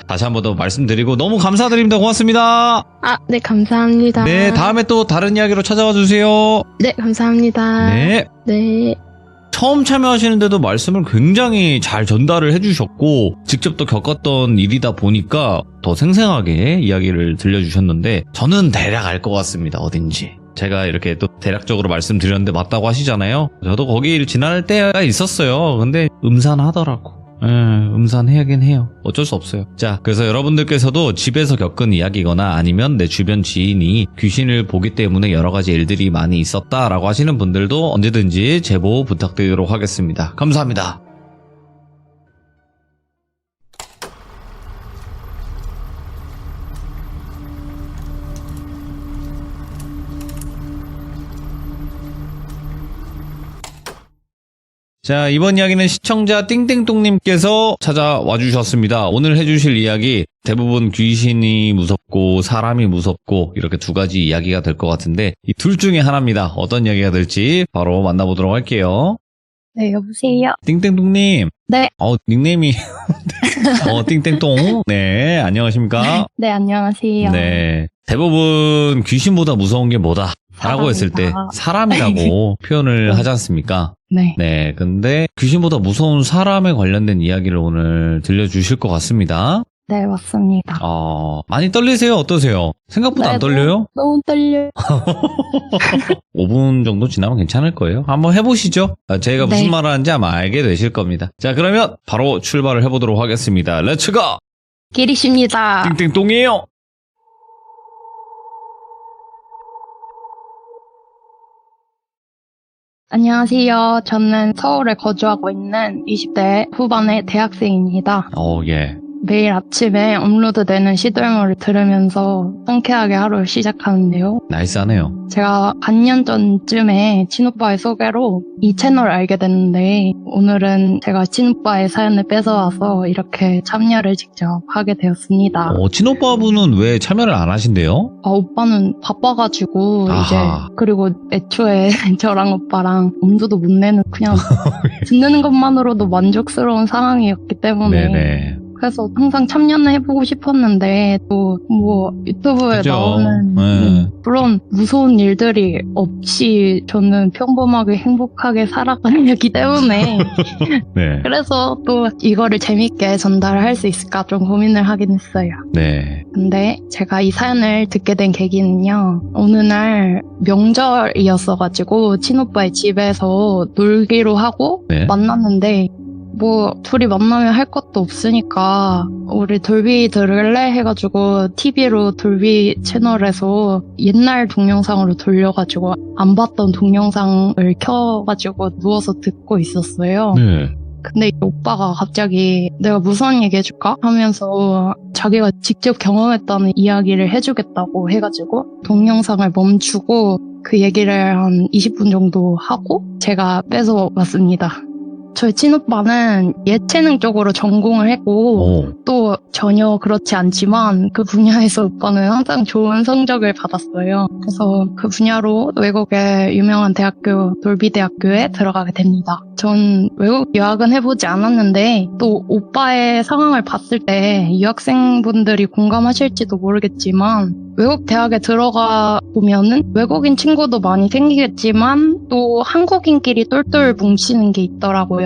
다시 한 번 더 말씀드리고 너무 감사드립니다. 고맙습니다. 네, 감사합니다. 네, 다음에 또 다른 이야기로 찾아와 주세요. 네, 감사합니다. 네. 네. 처음 참여하시는데도 말씀을 굉장히 잘 전달을 해주셨고 직접 또 겪었던 일이다 보니까 더 생생하게 이야기를 들려주셨는데, 저는 대략 알 것 같습니다. 어딘지. 제가 이렇게 또 대략적으로 말씀드렸는데 맞다고 하시잖아요. 저도 거기 지날 때가 있었어요. 근데 음산하더라고. 음산해야긴 해요. 어쩔 수 없어요. 자, 그래서 여러분들께서도 집에서 겪은 이야기거나 아니면 내 주변 지인이 귀신을 보기 때문에 여러 가지 일들이 많이 있었다라고 하시는 분들도 언제든지 제보 부탁드리도록 하겠습니다. 감사합니다. 자, 이번 이야기는 시청자 띵띵똥님께서 찾아와 주셨습니다. 오늘 해주실 이야기 대부분 귀신이 무섭고 사람이 무섭고 이렇게 2가지 이야기가 될 것 같은데 이 둘 중에 하나입니다. 어떤 이야기가 될지 바로 만나보도록 할게요. 네, 여보세요? 띵띵똥님, 네. 닉네임이 띵땡똥. 네, 안녕하십니까? 네, 안녕하세요. 네. 대부분 귀신보다 무서운 게 뭐다? 라고 했을 때 사람이라고 표현을 하지 않습니까? 네. 네, 근데 귀신보다 무서운 사람에 관련된 이야기를 오늘 들려주실 것 같습니다. 네, 맞습니다. 많이 떨리세요? 어떠세요? 생각보다 네, 안 떨려요? 너무 떨려요. 5분 정도 지나면 괜찮을 거예요. 한번 해보시죠. 제가 무슨 네. 말을 하는지 아마 알게 되실 겁니다. 자, 그러면 바로 출발을 해보도록 하겠습니다. 렛츠고! 기리십니다. 띵띵똥이에요! 안녕하세요. 저는 서울에 거주하고 있는 20대 후반의 대학생입니다. 예. 매일 아침에 업로드되는 시들물을 들으면서 상쾌하게 하루를 시작하는데요. 나이스하네요. 제가 반년 전쯤에 친오빠의 소개로 이 채널을 알게 됐는데 오늘은 제가 친오빠의 사연을 뺏어와서 이렇게 참여를 직접 하게 되었습니다. 친오빠분은 왜 참여를 안 하신대요? 오빠는 바빠가지고 아하. 이제 그리고 애초에 저랑 오빠랑 엄두도 못 내는 그냥 듣는 것만으로도 만족스러운 상황이었기 때문에 네네. 그래서 항상 참여는 해보고 싶었는데 또 뭐 유튜브에 그죠. 나오는 네. 그런 무서운 일들이 없이 저는 평범하게 행복하게 살아가는 거기 때문에 네. 그래서 또 이거를 재밌게 전달할 수 있을까 좀 고민을 하긴 했어요. 네. 근데 제가 이 사연을 듣게 된 계기는요. 어느 날 명절이었어가지고 친오빠의 집에서 놀기로 하고 네. 만났는데 뭐 둘이 만나면 할 것도 없으니까 우리 돌비 들을래 해가지고 TV로 돌비 채널에서 옛날 동영상으로 돌려가지고 안 봤던 동영상을 켜가지고 누워서 듣고 있었어요. 네. 근데 오빠가 갑자기 내가 무서운 얘기 해줄까? 하면서 자기가 직접 경험했다는 이야기를 해주겠다고 해가지고 동영상을 멈추고 그 얘기를 한 20분 정도 하고 제가 뺏어왔습니다. 저희 친오빠는 예체능 쪽으로 전공을 했고 또 전혀 그렇지 않지만 그 분야에서 오빠는 항상 좋은 성적을 받았어요. 그래서 그 분야로 외국의 유명한 대학교 돌비대학교에 들어가게 됩니다. 전 외국 유학은 해보지 않았는데 또 오빠의 상황을 봤을 때 유학생분들이 공감하실지도 모르겠지만 외국 대학에 들어가 보면은 외국인 친구도 많이 생기겠지만 또 한국인끼리 똘똘 뭉치는 게 있더라고요.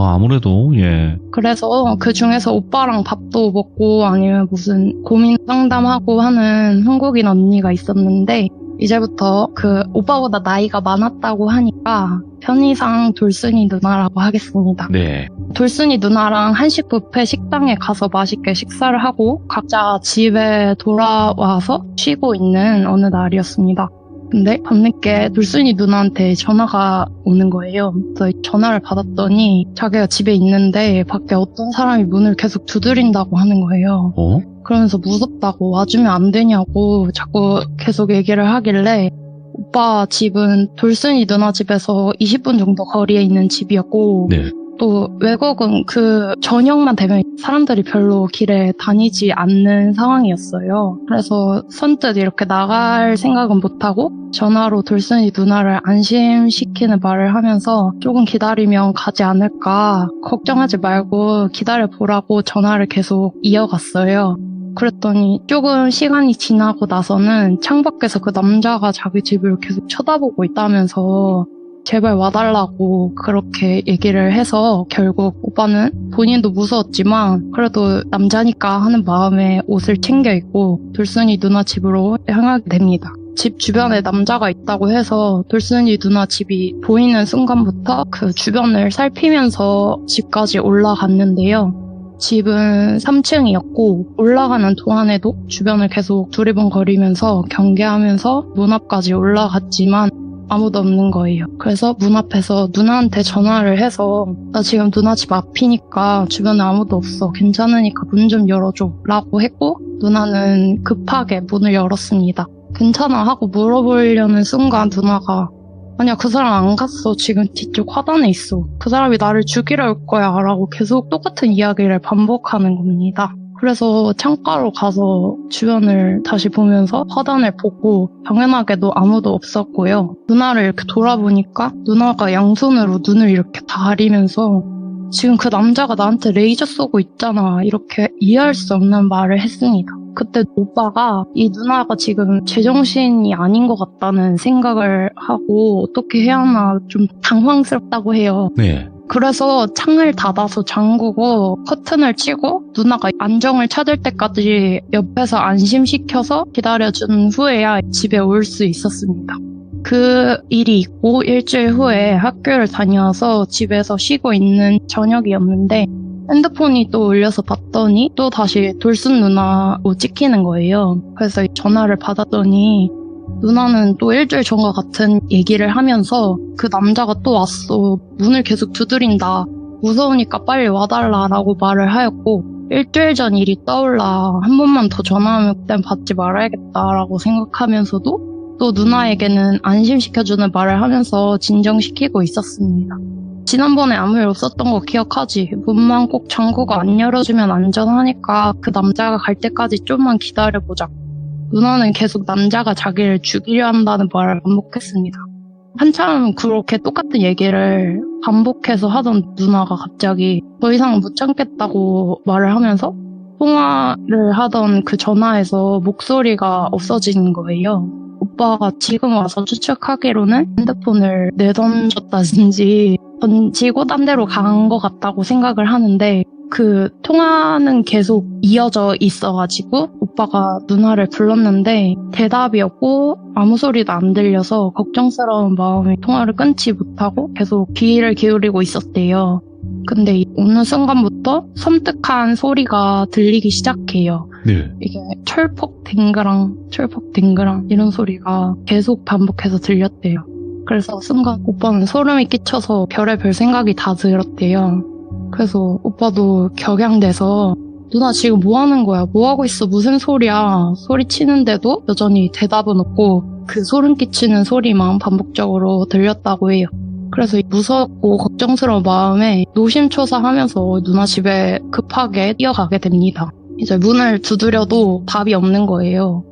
아무래도, 예. 그래서 그 중에서 오빠랑 밥도 먹고 아니면 무슨 고민 상담하고 하는 한국인 언니가 있었는데 이제부터 그 오빠보다 나이가 많았다고 하니까 편의상 돌순이 누나라고 하겠습니다. 네. 돌순이 누나랑 한식 뷔페 식당에 가서 맛있게 식사를 하고 각자 집에 돌아와서 쉬고 있는 어느 날이었습니다. 근데 밤늦게 돌순이 누나한테 전화가 오는 거예요. 그래서 전화를 받았더니 자기가 집에 있는데 밖에 어떤 사람이 문을 계속 두드린다고 하는 거예요. 그러면서 무섭다고 와주면 안 되냐고 자꾸 계속 얘기를 하길래 오빠 집은 돌순이 누나 집에서 20분 정도 거리에 있는 집이었고 네. 또 외국은 그 저녁만 되면 사람들이 별로 길에 다니지 않는 상황이었어요. 그래서 선뜻 이렇게 나갈 생각은 못하고 전화로 돌순이 누나를 안심시키는 말을 하면서 조금 기다리면 가지 않을까 걱정하지 말고 기다려보라고 전화를 계속 이어갔어요. 그랬더니 조금 시간이 지나고 나서는 창밖에서 그 남자가 자기 집을 계속 쳐다보고 있다면서 제발 와달라고 그렇게 얘기를 해서 결국 오빠는 본인도 무서웠지만 그래도 남자니까 하는 마음에 옷을 챙겨 입고 돌순이 누나 집으로 향하게 됩니다. 집 주변에 남자가 있다고 해서 돌순이 누나 집이 보이는 순간부터 그 주변을 살피면서 집까지 올라갔는데요. 집은 3층이었고 올라가는 동안에도 주변을 계속 두리번거리면서 경계하면서 문 앞까지 올라갔지만 아무도 없는 거예요. 그래서 문 앞에서 누나한테 전화를 해서 나 지금 누나 집 앞이니까 주변에 아무도 없어. 괜찮으니까 문 좀 열어줘 라고 했고 누나는 급하게 문을 열었습니다. 괜찮아 하고 물어보려는 순간 누나가 아니야 그 사람 안 갔어. 지금 뒤쪽 화단에 있어. 그 사람이 나를 죽이려 올 거야 라고 계속 똑같은 이야기를 반복하는 겁니다. 그래서 창가로 가서 주변을 다시 보면서 화단을 보고 당연하게도 아무도 없었고요. 누나를 이렇게 돌아보니까 누나가 양손으로 눈을 이렇게 가리면서 지금 그 남자가 나한테 레이저 쏘고 있잖아. 이렇게 이해할 수 없는 말을 했습니다. 그때 오빠가 이 누나가 지금 제정신이 아닌 것 같다는 생각을 하고 어떻게 해야 하나 좀 당황스럽다고 해요. 네. 그래서 창을 닫아서 잠그고 커튼을 치고 누나가 안정을 찾을 때까지 옆에서 안심시켜서 기다려준 후에야 집에 올 수 있었습니다. 그 일이 있고 일주일 후에 학교를 다녀와서 집에서 쉬고 있는 저녁이었는데 핸드폰이 또 울려서 봤더니 또 다시 돌순 누나로 찍히는 거예요. 그래서 전화를 받았더니 누나는 또 일주일 전과 같은 얘기를 하면서 그 남자가 또 왔어. 문을 계속 두드린다. 무서우니까 빨리 와달라라고 말을 하였고 일주일 전 일이 떠올라 한 번만 더 전화하면 그땐 받지 말아야겠다라고 생각하면서도 또 누나에게는 안심시켜주는 말을 하면서 진정시키고 있었습니다. 지난번에 아무 일 없었던 거 기억하지? 문만 꼭 잠그고 안 열어주면 안전하니까 그 남자가 갈 때까지 좀만 기다려보자. 누나는 계속 남자가 자기를 죽이려 한다는 말을 반복했습니다. 한참 그렇게 똑같은 얘기를 반복해서 하던 누나가 갑자기 더 이상 못 참겠다고 말을 하면서 통화를 하던 그 전화에서 목소리가 없어지는 거예요. 오빠가 지금 와서 추측하기로는 핸드폰을 내던졌다든지 던지고 딴 데로 간 것 같다고 생각을 하는데 그 통화는 계속 이어져 있어가지고 오빠가 누나를 불렀는데 대답이 없고 아무 소리도 안 들려서 걱정스러운 마음에 통화를 끊지 못하고 계속 귀를 기울이고 있었대요. 근데 어느 순간부터 섬뜩한 소리가 들리기 시작해요. 네. 이게 철퍽 댕그랑 이런 소리가 계속 반복해서 들렸대요. 그래서 순간 오빠는 소름이 끼쳐서 별의별 생각이 다 들었대요. 그래서 오빠도 격양돼서 누나 지금 뭐 하는 거야? 뭐 하고 있어? 무슨 소리야? 소리치는데도 여전히 대답은 없고 그 소름 끼치는 소리만 반복적으로 들렸다고 해요. 그래서 무섭고 걱정스러운 마음에 노심초사하면서 누나 집에 급하게 뛰어가게 됩니다. 이제 문을 두드려도 답이 없는 거예요.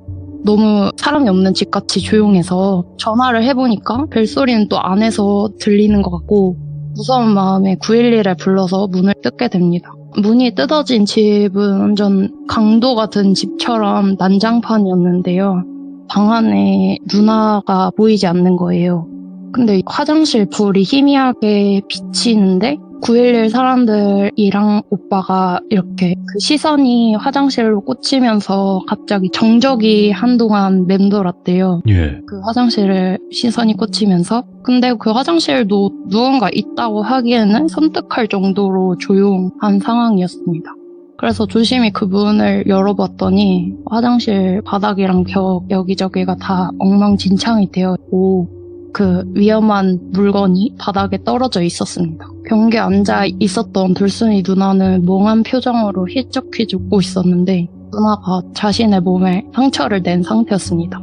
너무 사람이 없는 집같이 조용해서 전화를 해보니까 벨소리는 또 안에서 들리는 것 같고 무서운 마음에 911을 불러서 문을 뜯게 됩니다. 문이 뜯어진 집은 완전 강도 같은 집처럼 난장판이었는데요. 방 안에 누나가 보이지 않는 거예요. 근데 화장실 불이 희미하게 비치는데 911 사람들이랑 오빠가 이렇게 그 시선이 화장실로 꽂히면서 갑자기 정적이 한동안 맴돌았대요. 예. 그 화장실에 시선이 꽂히면서. 근데 그 화장실도 누군가 있다고 하기에는 섬뜩할 정도로 조용한 상황이었습니다. 그래서 조심히 그 문을 열어봤더니 화장실 바닥이랑 벽 여기저기가 다 엉망진창이 되어 있고 그 위험한 물건이 바닥에 떨어져 있었습니다. 벽에 앉아 있었던 돌순이 누나는 멍한 표정으로 휘적휘적 웃고 있었는데 누나가 자신의 몸에 상처를 낸 상태였습니다.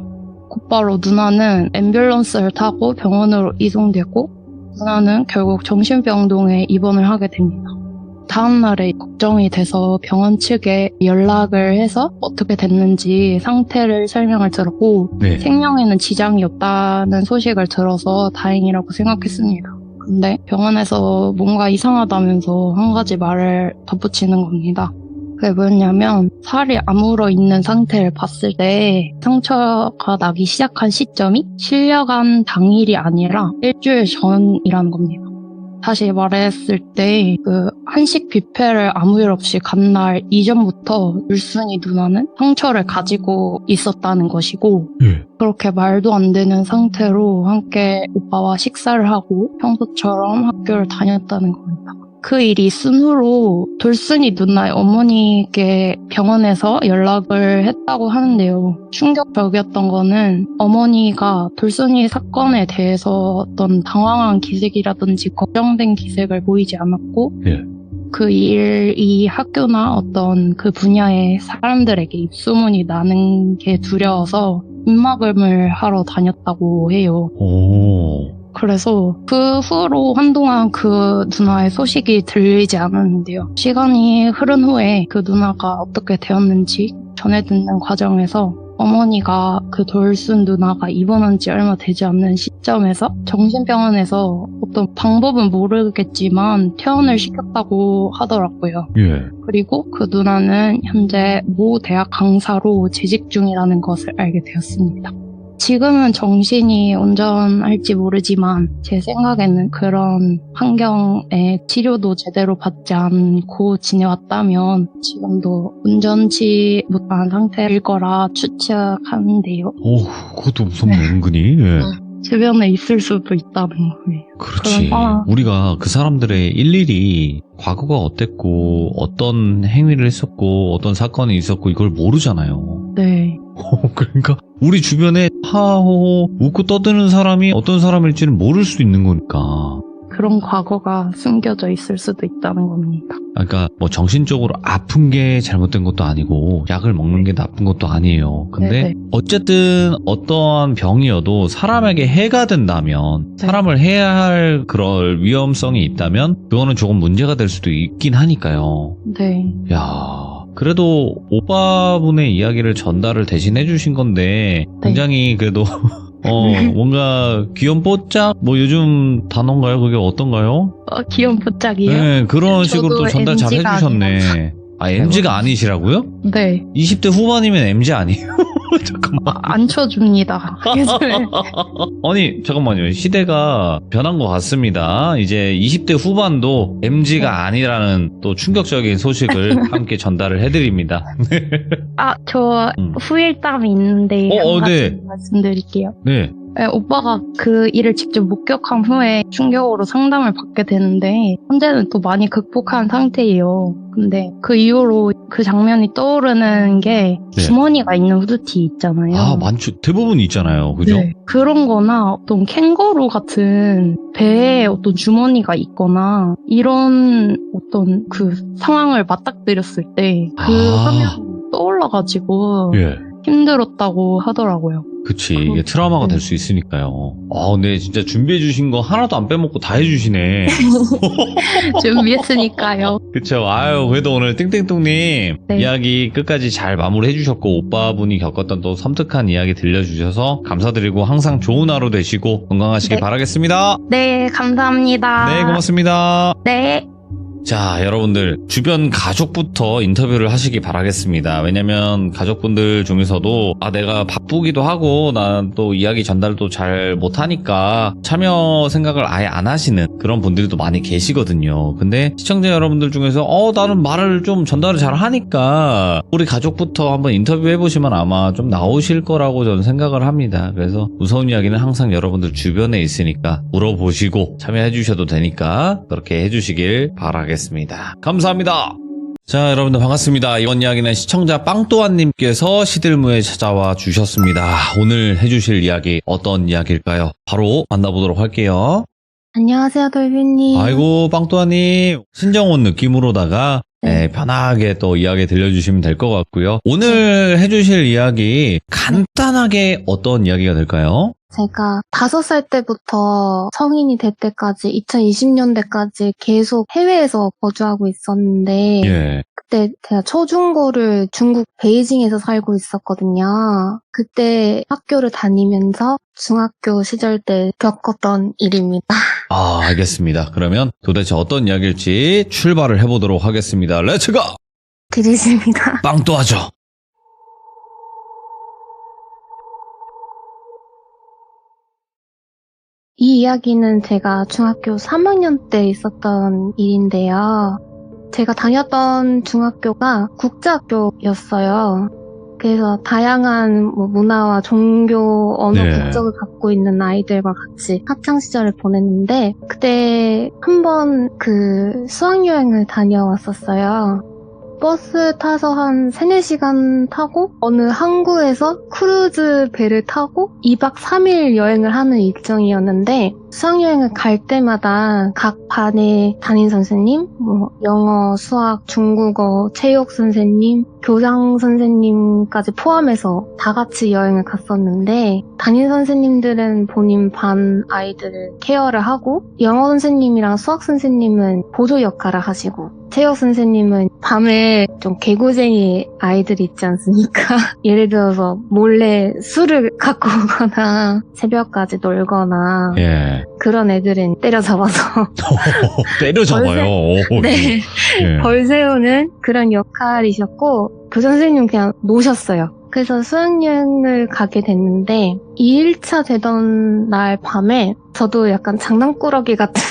곧바로 누나는 앰뷸런스를 타고 병원으로 이송되고 누나는 결국 정신병동에 입원을 하게 됩니다. 다음날에 걱정이 돼서 병원 측에 연락을 해서 어떻게 됐는지 상태를 설명을 들었고 네. 생명에는 지장이 없다는 소식을 들어서 다행이라고 생각했습니다. 근데 병원에서 뭔가 이상하다면서 한 가지 말을 덧붙이는 겁니다. 그게 뭐였냐면 살이 아물어 있는 상태를 봤을 때 상처가 나기 시작한 시점이 실려간 당일이 아니라 일주일 전이라는 겁니다. 다시 말했을 때 그 한식 뷔페를 아무 일 없이 간 날 이전부터 울순이 누나는 상처를 가지고 있었다는 것이고 그렇게 말도 안 되는 상태로 함께 오빠와 식사를 하고 평소처럼 학교를 다녔다는 겁니다. 그 일이 있은 후로 돌순이 누나의 어머니에게 병원에서 연락을 했다고 하는데요. 충격적이었던 거는 어머니가 돌순이 사건에 대해서 어떤 당황한 기색이라든지 걱정된 기색을 보이지 않았고 예. 그 일이 학교나 어떤 그 분야의 사람들에게 입소문이 나는 게 두려워서 입막음을 하러 다녔다고 해요. 오. 그래서 그 후로 한동안 그 누나의 소식이 들리지 않았는데요. 시간이 흐른 후에 그 누나가 어떻게 되었는지 전해 듣는 과정에서 어머니가 그 돌순 누나가 입원한 지 얼마 되지 않는 시점에서 정신병원에서 어떤 방법은 모르겠지만 퇴원을 시켰다고 하더라고요. 예. 그리고 그 누나는 현재 모 대학 강사로 재직 중이라는 것을 알게 되었습니다. 지금은 정신이 온전할지 모르지만 제 생각에는 그런 환경에 치료도 제대로 받지 않고 지내왔다면 지금도 온전치 못한 상태일 거라 추측하는데요. 오, 그것도 무섭네, 은근히. 예. 주변에 있을 수도 있다는 거예요. 그렇지. 그런 우리가 그 사람들의 일일이 과거가 어땠고, 어떤 행위를 했었고, 어떤 사건이 있었고, 이걸 모르잖아요. 네. 그러니까 우리 주변에 하호호 웃고 떠드는 사람이 어떤 사람일지는 모를 수 있는 거니까. 그런 과거가 숨겨져 있을 수도 있다는 겁니다. 그러니까 뭐 정신적으로 아픈 게 잘못된 것도 아니고 약을 먹는 게 나쁜 것도 아니에요. 근데 네네. 어쨌든 어떠한 병이어도 사람에게 해가 된다면, 네. 사람을 해야 할 그럴 위험성이 있다면 그거는 조금 문제가 될 수도 있긴 하니까요. 네. 야, 그래도 오빠분의 이야기를 전달을 대신 해주신 건데 굉장히 그래도 뭔가 귀염뽀짝 뭐 요즘 단어인가요? 그게 어떤가요? 귀염뽀짝이요? 네, 그런 식으로 또 저도 전달 잘 MZ 가 해주셨네. 아, MZ가 아니시라고요? 네. 20대 후반이면 MZ 아니에요? 잠깐만. 안 쳐줍니다. 아니, 잠깐만요. 시대가 변한 것 같습니다. 이제 20대 후반도 MZ가 아니라는 또 충격적인 소식을 함께 전달을 해드립니다. 저 후일담이 있는데 한 가지 네. 말씀드릴게요. 네. 네, 오빠가 그 일을 직접 목격한 후에 충격으로 상담을 받게 되는데 현재는 또 많이 극복한 상태예요. 근데 그 이후로 그 장면이 떠오르는 게 네. 주머니가 있는 후드티 있잖아요. 아, 많죠. 대부분 있잖아요. 그죠? 네. 그런 거나 어떤 캥거루 같은 배에 어떤 주머니가 있거나 이런 어떤 그 상황을 맞닥뜨렸을 때 그 화면이 떠올라가지고 예. 힘들었다고 하더라고요. 그치. 이게 트라우마가 될 수 있으니까요. 아, 근데 진짜 준비해주신 거 하나도 안 빼먹고 다 해주시네. 준비했으니까요. 그쵸. 아유, 그래도 오늘 띵띵똥님 네. 이야기 끝까지 잘 마무리 해주셨고, 오빠분이 겪었던 또 섬뜩한 이야기 들려주셔서 감사드리고 항상 좋은 하루 되시고 건강하시길 네. 바라겠습니다. 네, 감사합니다. 네, 고맙습니다. 네. 자, 여러분들 주변 가족부터 인터뷰를 하시기 바라겠습니다. 왜냐면 가족분들 중에서도 내가 바쁘기도 하고 난 또 이야기 전달도 잘 못하니까 참여 생각을 아예 안 하시는 그런 분들도 많이 계시거든요. 근데 시청자 여러분들 중에서 나는 말을 좀 전달을 잘 하니까 우리 가족부터 한번 인터뷰 해보시면 아마 좀 나오실 거라고 저는 생각을 합니다. 그래서 무서운 이야기는 항상 여러분들 주변에 있으니까 물어보시고 참여해 주셔도 되니까 그렇게 해주시길 바라겠습니다. 감사합니다. 자, 여러분들 반갑습니다. 이번 이야기는 시청자 빵또한님께서 시들무에 찾아와 주셨습니다. 오늘 해주실 이야기 어떤 이야기일까요? 바로 만나보도록 할게요. 안녕하세요, 돌비님. 아이고, 빵또한님. 신정온 느낌으로다가 편하게 또 이야기 들려주시면 될 것 같고요. 오늘 해주실 이야기 간단하게 어떤 이야기가 될까요? 제가 5살 때부터 성인이 될 때까지 2020년대까지 계속 해외에서 거주하고 있었는데 예. 그때 제가 초중고를 중국 베이징에서 살고 있었거든요. 그때 학교를 다니면서 중학교 시절 때 겪었던 일입니다. 아, 알겠습니다. 그러면 도대체 어떤 이야기일지 출발을 해보도록 하겠습니다. 렛츠고! 드리십니다. 빵또하죠. 이 이야기는 제가 중학교 3학년 때 있었던 일인데요. 제가 다녔던 중학교가 국제학교였어요. 그래서 다양한 문화와 종교, 언어, 네. 국적을 갖고 있는 아이들과 같이 학창시절을 보냈는데 그때 한번 수학여행을 다녀왔었어요. 버스 타서 한 3-4시간 타고 어느 항구에서 크루즈 배를 타고 2박 3일 여행을 하는 일정이었는데 수학여행을 갈 때마다 각 반의 담임 선생님, 영어, 수학, 중국어, 체육 선생님, 교장 선생님까지 포함해서 다 같이 여행을 갔었는데 담임 선생님들은 본인 반 아이들을 케어를 하고 영어 선생님이랑 수학 선생님은 보조 역할을 하시고 체육 선생님은 밤에 좀 개구쟁이 아이들이 있지 않습니까? 예를 들어서 몰래 술을 갖고 오거나 새벽까지 놀거나 예. 그런 애들은 때려잡아서 때려잡아요. 오, 네. 예. 벌 세우는 그런 역할이셨고 그 선생님 그냥 노셨어요. 그래서 수학여행을 가게 됐는데 2일차 되던 날 밤에 저도 약간 장난꾸러기 같은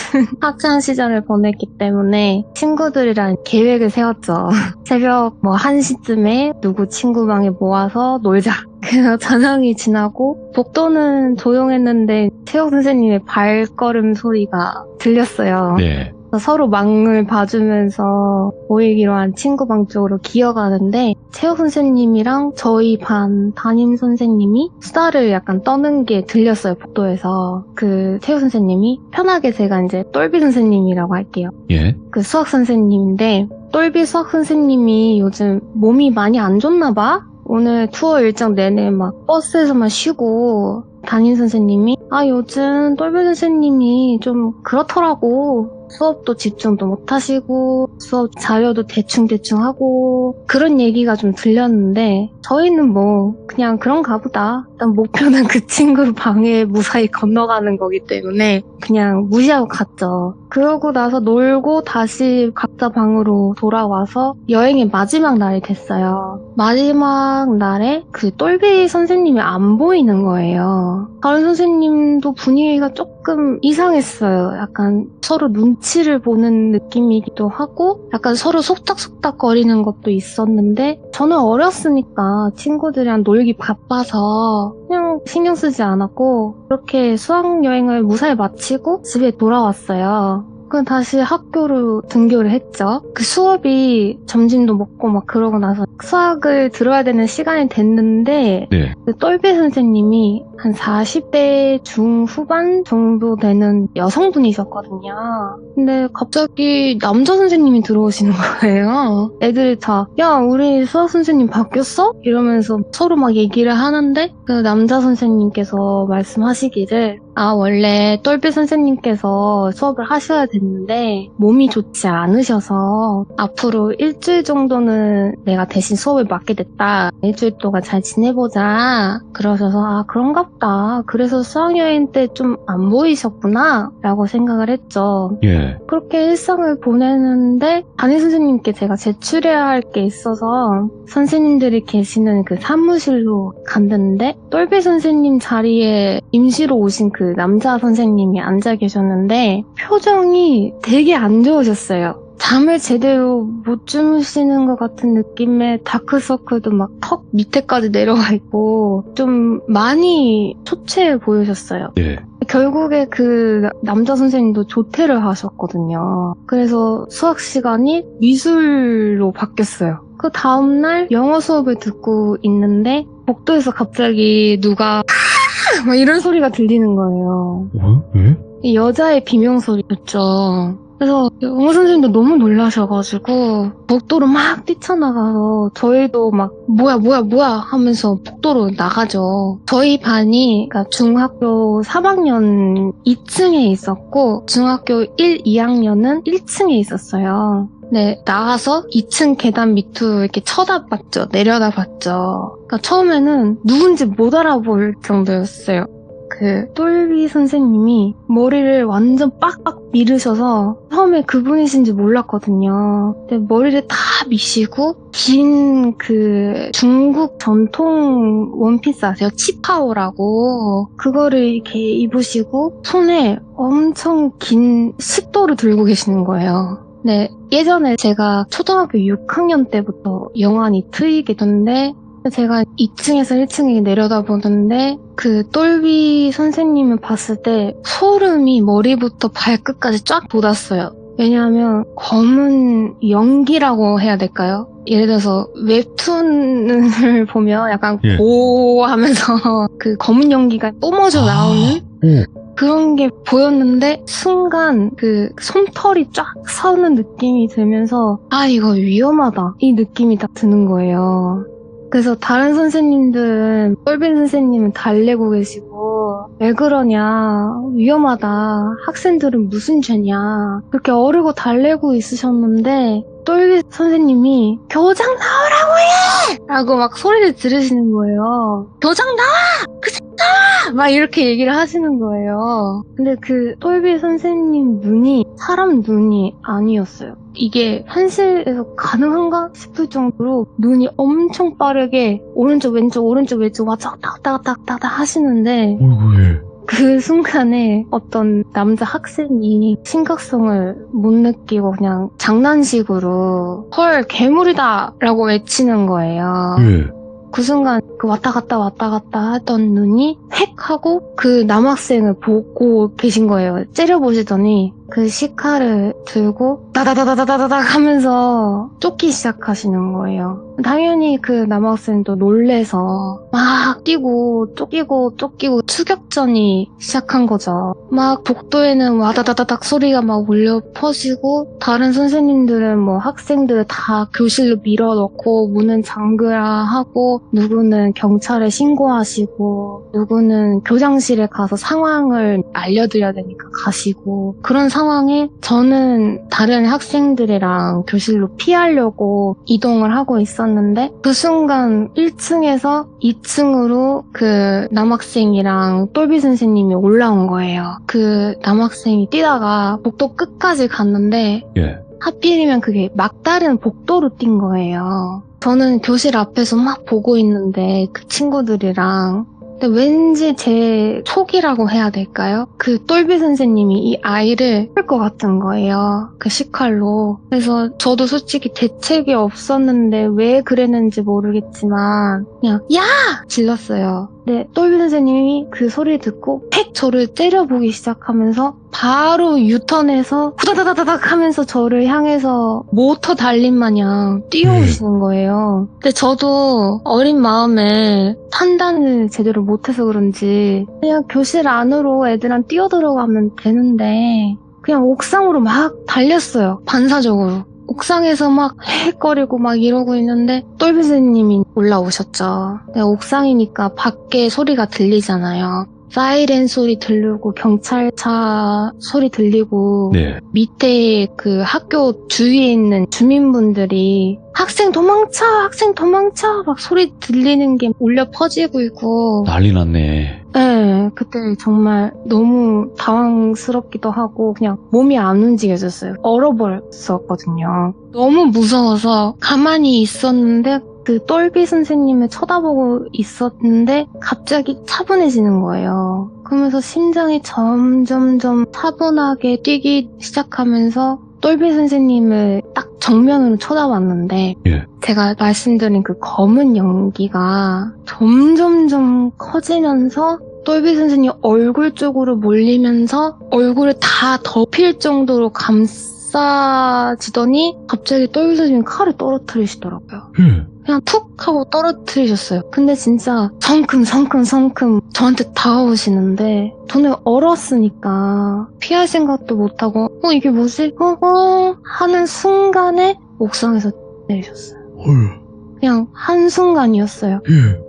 학창 시절을 보냈기 때문에 친구들이랑 계획을 세웠죠. 새벽 1시쯤에 누구 친구 방에 모아서 놀자. 그래서 저녁이 지나고 복도는 조용했는데 체육 선생님의 발걸음 소리가 들렸어요. 네. 서로 망을 봐주면서 모이기로 한 친구 방 쪽으로 기어가는데 체육 선생님이랑 저희 반 담임 선생님이 수다를 약간 떠는 게 들렸어요, 복도에서. 그 체육 선생님이 편하게 제가 이제 똘비 선생님이라고 할게요. 예. 그 수학 선생님인데 똘비 수학 선생님이 요즘 몸이 많이 안 좋나 봐? 오늘 투어 일정 내내 막 버스에서만 쉬고 담임 선생님이 요즘 똘비 선생님이 좀 그렇더라고. 수업도 집중도 못하시고 수업 자료도 대충대충 하고 그런 얘기가 좀 들렸는데 저희는 그냥 그런가 보다. 일단 목표는 그 친구 방에 무사히 건너가는 거기 때문에 그냥 무시하고 갔죠. 그러고 나서 놀고 다시 각자 방으로 돌아와서 여행의 마지막 날이 됐어요. 마지막 날에 그 똘비 선생님이 안 보이는 거예요. 다른 선생님도 분위기가 조금 이상했어요. 약간 서로 눈치를 보는 느낌이기도 하고 약간 서로 속닥속닥 거리는 것도 있었는데 저는 어렸으니까 친구들이랑 놀기 바빠서 그냥 신경 쓰지 않았고 그렇게 수학여행을 무사히 마치고 집에 돌아왔어요. 그럼 다시 학교로 등교를 했죠. 그 수업이 점심도 먹고 막 그러고 나서 수학을 들어야 되는 시간이 됐는데 네. 그 똘비 선생님이 한 40대 중후반 정도 되는 여성분이셨거든요. 근데 갑자기 남자 선생님이 들어오시는 거예요. 애들이 다 야 우리 수학 선생님 바뀌었어? 이러면서 서로 막 얘기를 하는데 그 남자 선생님께서 말씀하시기를 원래 똘비 선생님께서 수업을 하셔야 됐는데 몸이 좋지 않으셔서 앞으로 일주일 정도는 내가 대신 수업을 맡게 됐다. 일주일 동안 잘 지내보자. 그러셔서 그런가 보다. 그래서 수학여행 때 좀 안 보이셨구나 라고 생각을 했죠. 예. 그렇게 일상을 보내는데 담임 선생님께 제가 제출해야 할 게 있어서 선생님들이 계시는 그 사무실로 갔는데 똘비 선생님 자리에 임시로 오신 그 남자 선생님이 앉아 계셨는데 표정이 되게 안 좋으셨어요. 잠을 제대로 못 주무시는 것 같은 느낌의 다크서클도 막 턱 밑에까지 내려와 있고 좀 많이 초췌해 보이셨어요. 예. 결국에 그 남자 선생님도 조퇴를 하셨거든요. 그래서 수학 시간이 미술로 바뀌었어요. 그 다음날 영어 수업을 듣고 있는데 복도에서 갑자기 누가 막 이런 소리가 들리는 거예요. 왜? 이 여자의 비명소리였죠. 그래서 영어 선생님도 너무 놀라셔가지고 복도로 막 뛰쳐나가서 저희도 막 뭐야 하면서 복도로 나가죠. 저희 반이 그러니까 중학교 3학년 2층에 있었고 중학교 1, 2학년은 1층에 있었어요. 네, 나가서 2층 계단 밑으로 이렇게 쳐다봤죠. 내려다봤죠. 그러니까 처음에는 누군지 못 알아볼 정도였어요. 그 똘비 선생님이 머리를 완전 빡빡 밀으셔서 처음에 그분이신지 몰랐거든요. 근데 머리를 다 미시고 긴 그 중국 전통 원피스 아세요? 치파오라고 그거를 이렇게 입으시고 손에 엄청 긴 식도를 들고 계시는 거예요. 네, 예전에 제가 초등학교 6학년 때부터 영환이 트이게 됐는데 제가 2층에서 1층에 내려다보는데 그 똘비 선생님을 봤을 때 소름이 머리부터 발끝까지 쫙 돋았어요. 왜냐하면 검은 연기라고 해야 될까요? 예를 들어서 웹툰을 보면 약간 예. 고 하면서 그 검은 연기가 뿜어져 나오는 그런 게 보였는데 순간 그 솜털이 쫙 서는 느낌이 들면서 아 이거 위험하다 이 느낌이 딱 드는 거예요. 그래서 다른 선생님들은 똘빈 선생님은 달래고 계시고 왜 그러냐 위험하다 학생들은 무슨 죄냐 그렇게 어르고 달래고 있으셨는데 똘빈 선생님이 교장 나오라고 해! 라고 막 소리를 지르시는 거예요. 교장 나와! 그 새끼 나와! 막 이렇게 얘기를 하시는 거예요. 근데 그 똘빈 선생님 눈이 사람 눈이 아니었어요. 이게 현실에서 가능한가 싶을 정도로 눈이 엄청 빠르게 오른쪽 왼쪽 왔다 갔다 하시는데 그 순간에 어떤 남자 학생이 심각성을 못 느끼고 그냥 장난식으로 헐 괴물이다 라고 외치는 거예요. 그 순간 그 왔다 갔다 하던 눈이 획 하고 그 남학생을 보고 계신 거예요. 째려보시더니 그 시카를 들고 다다다다다다닥 하면서 쫓기 시작하시는 거예요. 당연히 그 남학생도 놀래서 막 뛰고 쫓기고 추격전이 시작한 거죠. 막 복도에는 와다다다닥 소리가 막 울려 퍼지고 다른 선생님들은 뭐 학생들을 다 교실로 밀어넣고 문은 잠그라 하고 누구는 경찰에 신고하시고 누구는 교장실에 가서 상황을 알려드려야 되니까 가시고 그런 상황에 저는 다른 학생들이랑 교실로 피하려고 이동을 하고 있었는데 그 순간 1층에서 2층으로 그 남학생이랑 똘비 선생님이 올라온 거예요. 그 남학생이 뛰다가 복도 끝까지 갔는데 하필이면 그게 막다른 복도로 뛴 거예요. 저는 교실 앞에서 막 보고 있는데 그 친구들이랑 근데 왠지 제 촉이라고 해야 될까요? 그 똘비 선생님이 이 아이를 할 것 같은 거예요. 그 식칼로. 그래서 저도 솔직히 대책이 없었는데 왜 그랬는지 모르겠지만 그냥 야! 질렀어요. 근데 똘비 선생님이 그 소리를 듣고 팩 저를 때려보기 시작하면서 바로 유턴해서 후다다다닥 하면서 저를 향해서 모터 달린 마냥 뛰어오시는 거예요. 근데 저도 어린 마음에 판단을 제대로 못해서 그런지 그냥 교실 안으로 애들랑 뛰어들어가면 되는데 그냥 옥상으로 막 달렸어요. 반사적으로. 옥상에서 막 헤헷거리고 막 이러고 있는데 똘비 선생님이 올라오셨죠. 옥상이니까 밖에 소리가 들리잖아요. 사이렌 소리 들리고 경찰차 소리 들리고 밑에 그 학교 주위에 있는 주민분들이 학생 도망쳐 막 소리 들리는 게 울려 퍼지고 있고 난리 났네. 네, 그때 정말 너무 당황스럽기도 하고 그냥 몸이 안 움직여졌어요. 얼어버렸었거든요. 너무 무서워서 가만히 있었는데 그 똘비 선생님을 쳐다보고 있었는데 갑자기 차분해지는 거예요. 그러면서 심장이 점점점 차분하게 뛰기 시작하면서 똘비 선생님을 딱 정면으로 쳐다봤는데 제가 말씀드린 그 검은 연기가 점점점 커지면서 똘비 선생님 얼굴 쪽으로 몰리면서 얼굴을 다 덮일 정도로 감싸지더니 갑자기 똘비 선생님이 칼을 떨어뜨리시더라고요. 그냥 툭 하고 떨어뜨리셨어요. 근데 진짜 성큼 저한테 다가오시는데 저는 얼었으니까 피할 생각도 못하고 이게 뭐지? 하는 순간에 옥상에서 내리셨어요. 그냥 한순간이었어요.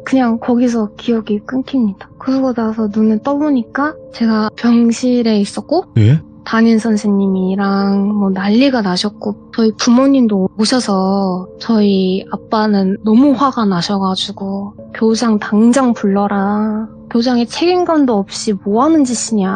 그냥 거기서 기억이 끊깁니다. 그러고 나서 눈을 떠보니까 제가 병실에 있었고 담임 선생님이랑 뭐 난리가 나셨고 저희 부모님도 오셔서 저희 아빠는 너무 화가 나셔가지고 교장 당장 불러라. 교장이 책임감도 없이 뭐 하는 짓이냐.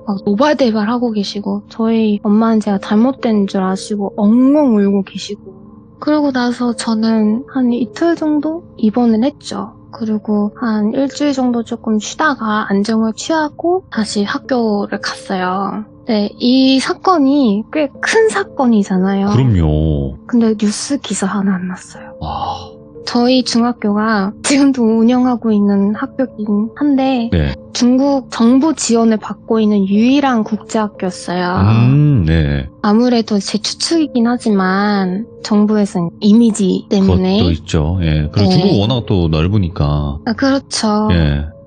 막 노발대발하고 계시고 저희 엄마는 제가 잘못된 줄 아시고 엉엉 울고 계시고 그러고 나서 저는 한 이틀 정도 입원을 했죠. 그리고 한 일주일 정도 조금 쉬다가 안정을 취하고 다시 학교를 갔어요. 네, 이 사건이 꽤 큰 사건이잖아요. 그럼요. 근데 뉴스 기사 하나 안 났어요. 와. 저희 중학교가 지금도 운영하고 있는 학교긴 한데 중국 정부 지원을 받고 있는 유일한 국제학교였어요. 네. 아무래도 제 추측이긴 하지만 정부에서는 이미지 때문에 그것도 있죠. 그리고 중국 워낙 또 넓으니까. 그렇죠.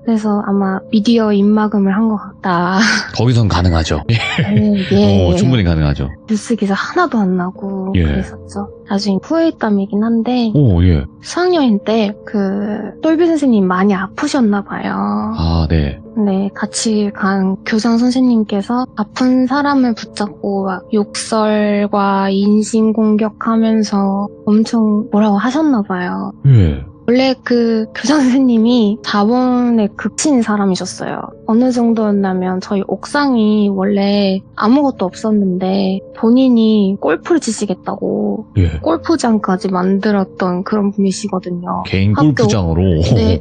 그래서 아마 미디어 입막음을 한 것 같다. 거기선 가능하죠. 예. 충분히 가능하죠. 뉴스 기사 하나도 안 나고 예. 그랬었죠. 나중에 후회담이긴 한데 오, 예. 수학여행 때 똘비 선생님 많이 아프셨나 봐요. 아, 네. 네, 같이 간 교장 선생님께서 아픈 사람을 붙잡고 막 욕설과 인신공격하면서 엄청 뭐라고 하셨나 봐요. 예. 원래 교장 선생님이 자본의 극치인 사람이셨어요. 어느 정도였냐면 저희 옥상이 원래 아무것도 없었는데 본인이 골프를 치시겠다고 예. 골프장까지 만들었던 그런 분이시거든요. 개인 학교- 골프장으로.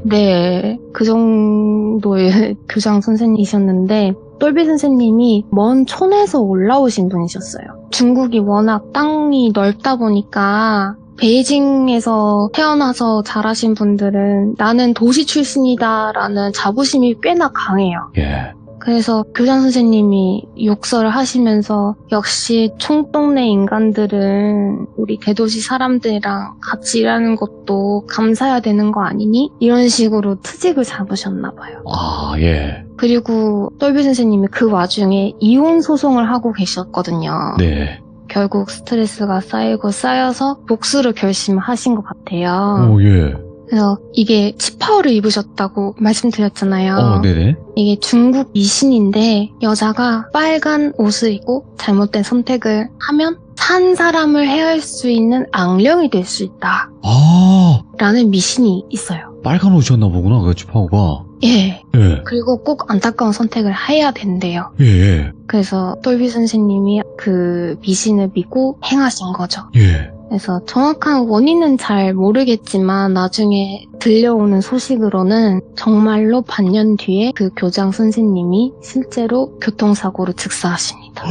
네. 그 정도의 교장 선생님이셨는데 똘비 선생님이 먼 촌에서 올라오신 분이셨어요. 중국이 워낙 땅이 넓다 보니까 베이징에서 태어나서 자라신 분들은 나는 도시 출신이다라는 자부심이 꽤나 강해요. 예. 그래서 교장 선생님이 욕설을 하시면서 역시 총동네 인간들은 우리 대도시 사람들이랑 같이 일하는 것도 감사해야 되는 거 아니니? 이런 식으로 트집을 잡으셨나 봐요. 아, 예. 그리고 똘비 선생님이 그 와중에 이혼 소송을 하고 계셨거든요. 네. 결국 스트레스가 쌓이고 쌓여서 복수를 결심하신 것 같아요. 오, 예. 그래서 이게 치파오를 입으셨다고 말씀드렸잖아요. 네네. 이게 중국 미신인데 여자가 빨간 옷을 입고 잘못된 선택을 하면 산 사람을 해할 수 있는 악령이 될 수 있다 아, 라는 미신이 있어요. 빨간 옷이었나 보구나, 그 치파오가. 예. 예. 그리고 꼭 안타까운 선택을 해야 된대요. 예, 그래서 똘비 선생님이 그 미신을 믿고 행하신 거죠. 예. 그래서 정확한 원인은 잘 모르겠지만 나중에 들려오는 소식으로는 정말로 반년 뒤에 그 교장 선생님이 실제로 교통사고로 즉사하십니다.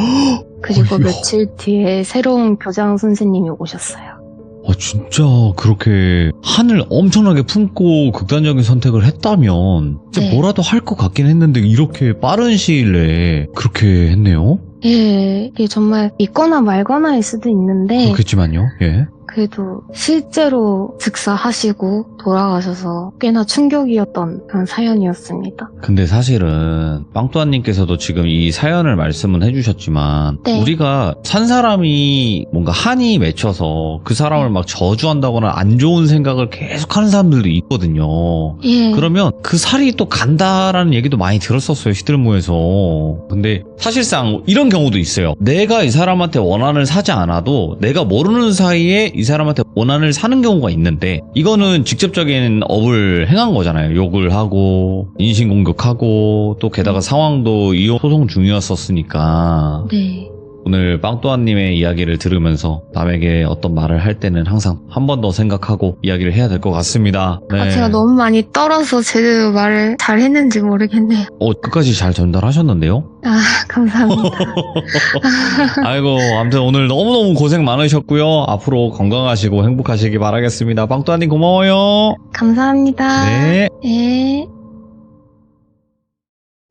그리고 어이야. 며칠 뒤에 새로운 교장 선생님이 오셨어요. 진짜 그렇게 한을 엄청나게 품고 극단적인 선택을 했다면 이제 네. 뭐라도 할 것 같긴 했는데 이렇게 빠른 시일 내에 그렇게 했네요? 예, 이게 정말 믿거나 말거나일 수도 있는데 그렇겠지만요. 예. 그래도 실제로 즉사하시고 돌아가셔서 꽤나 충격이었던 그런 사연이었습니다. 근데 사실은 빵또한님께서도 지금 이 사연을 말씀은 해주셨지만 네. 우리가 산 사람이 뭔가 한이 맺혀서 그 사람을 막 저주한다거나 안 좋은 생각을 계속하는 사람들도 있거든요. 예. 그러면 그 살이 또 간다라는 얘기도 많이 들었었어요, 시들무에서. 근데 사실상 이런 경우도 있어요. 내가 이 사람한테 원한을 사지 않아도 내가 모르는 사이에 이 사람한테 원한을 사는 경우가 있는데 이거는 직접적인 업을 행한 거잖아요. 욕을 하고 인신공격하고 또 게다가 상황도 이혼 소송 중이었었으니까 네. 오늘 빵또한님의 이야기를 들으면서 남에게 어떤 말을 할 때는 항상 한 번 더 생각하고 이야기를 해야 될 것 같습니다. 네. 제가 너무 많이 떨어서 제대로 말을 잘 했는지 모르겠네요. 끝까지 잘 전달하셨는데요? 감사합니다. 아이고, 아무튼 오늘 너무너무 고생 많으셨고요. 앞으로 건강하시고 행복하시기 바라겠습니다. 빵또한님 고마워요. 감사합니다. 네. 네.